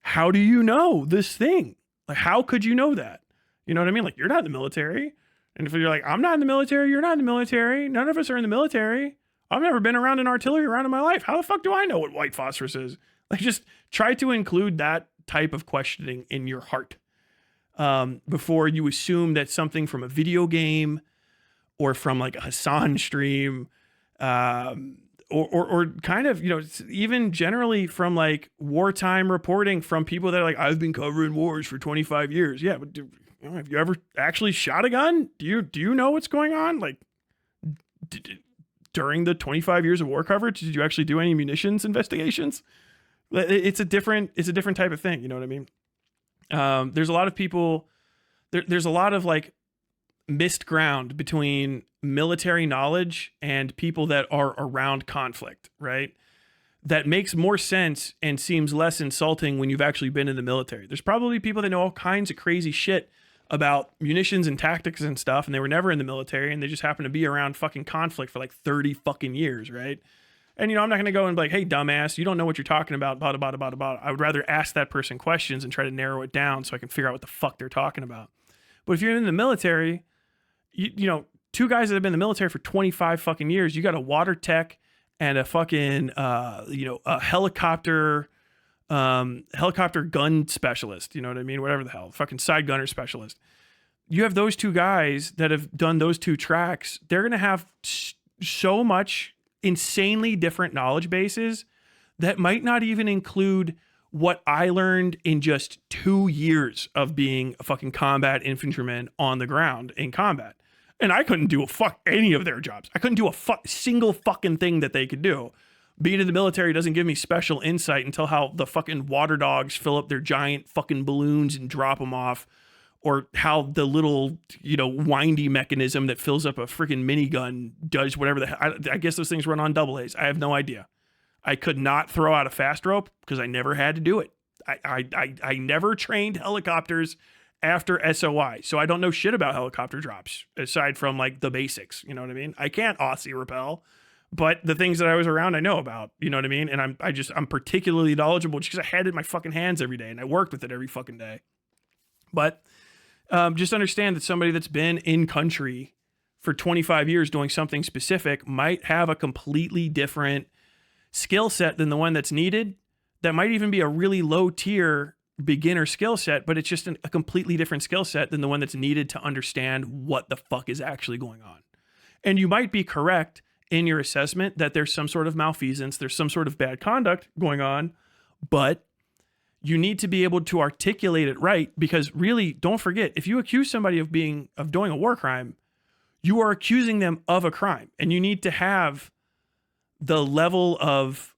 how do you know this thing? Like, how could you know that? You know what I mean? Like, you're not in the military. And if you're like, I'm not in the military, you're not in the military. None of us are in the military. I've never been around an artillery round in my life. How the fuck do I know what white phosphorus is? Like, just try to include that type of questioning in your heart before you assume that something from a video game or from like a Hassan stream or kind of, even generally from like wartime reporting from people that are like, I've been covering wars for 25 years. Yeah, but have you ever actually shot a gun? Do you know what's going on? Like, during the 25 years of war coverage, did you actually do any munitions investigations? It's a different type of thing. You know what I mean? There's a lot of people, there's a lot of like missed ground between military knowledge and people that are around conflict, right? That makes more sense and seems less insulting when you've actually been in the military. There's probably people that know all kinds of crazy shit about munitions and tactics and stuff, and they were never in the military, and they just happen to be around fucking conflict for like 30 fucking years, right? And, I'm not going to go and be like, hey, dumbass, you don't know what you're talking about, blah, blah, blah, blah, blah. I would rather ask that person questions and try to narrow it down so I can figure out what the fuck they're talking about. But if you're in the military, two guys that have been in the military for 25 fucking years, you got a water tech and a fucking, a helicopter gun specialist, you know what I mean? Whatever the hell, fucking side gunner specialist. You have those two guys that have done those two tracks. They're going to have so much insanely different knowledge bases that might not even include what I learned in just 2 years of being a fucking combat infantryman on the ground in combat. And I couldn't do any of their jobs. I couldn't do a single fucking thing that they could do. Being in the military doesn't give me special insight until how the fucking water dogs fill up their giant fucking balloons and drop them off, or how the little, windy mechanism that fills up a freaking minigun does whatever the hell. I guess those things run on double A's. I have no idea. I could not throw out a fast rope because I never had to do it. I never trained helicopters after SOI, so I don't know shit about helicopter drops aside from like the basics. You know what I mean? I can't Aussie rappel, but the things that I was around, I know about. You know what I mean? And I'm particularly knowledgeable just because I had it in my fucking hands every day and I worked with it every fucking day. But just understand that somebody that's been in country for 25 years doing something specific might have a completely different skill set than the one that's needed. That might even be a really low tier beginner skill set, but it's just a completely different skill set than the one that's needed to understand what the fuck is actually going on. And you might be correct in your assessment that there's some sort of malfeasance, there's some sort of bad conduct going on, but you need to be able to articulate it right, because really, don't forget, if you accuse somebody of doing a war crime, you are accusing them of a crime, and you need to have the level of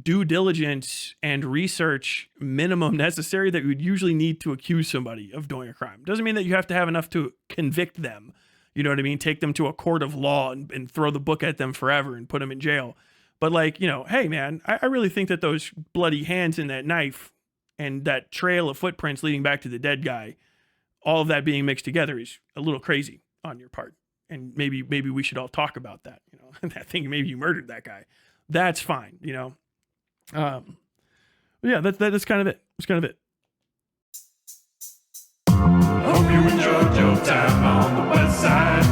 due diligence and research minimum necessary that you would usually need to accuse somebody of doing a crime. Doesn't mean that you have to have enough to convict them. You know what I mean? Take them to a court of law and throw the book at them forever and put them in jail. But like, hey man, I really think that those bloody hands and that knife and that trail of footprints leading back to the dead guy, all of that being mixed together is a little crazy on your part. And maybe we should all talk about that. I think maybe you murdered that guy. That's fine. Yeah, that's kind of it. That's kind of it. Hope you enjoyed your time on the West Side.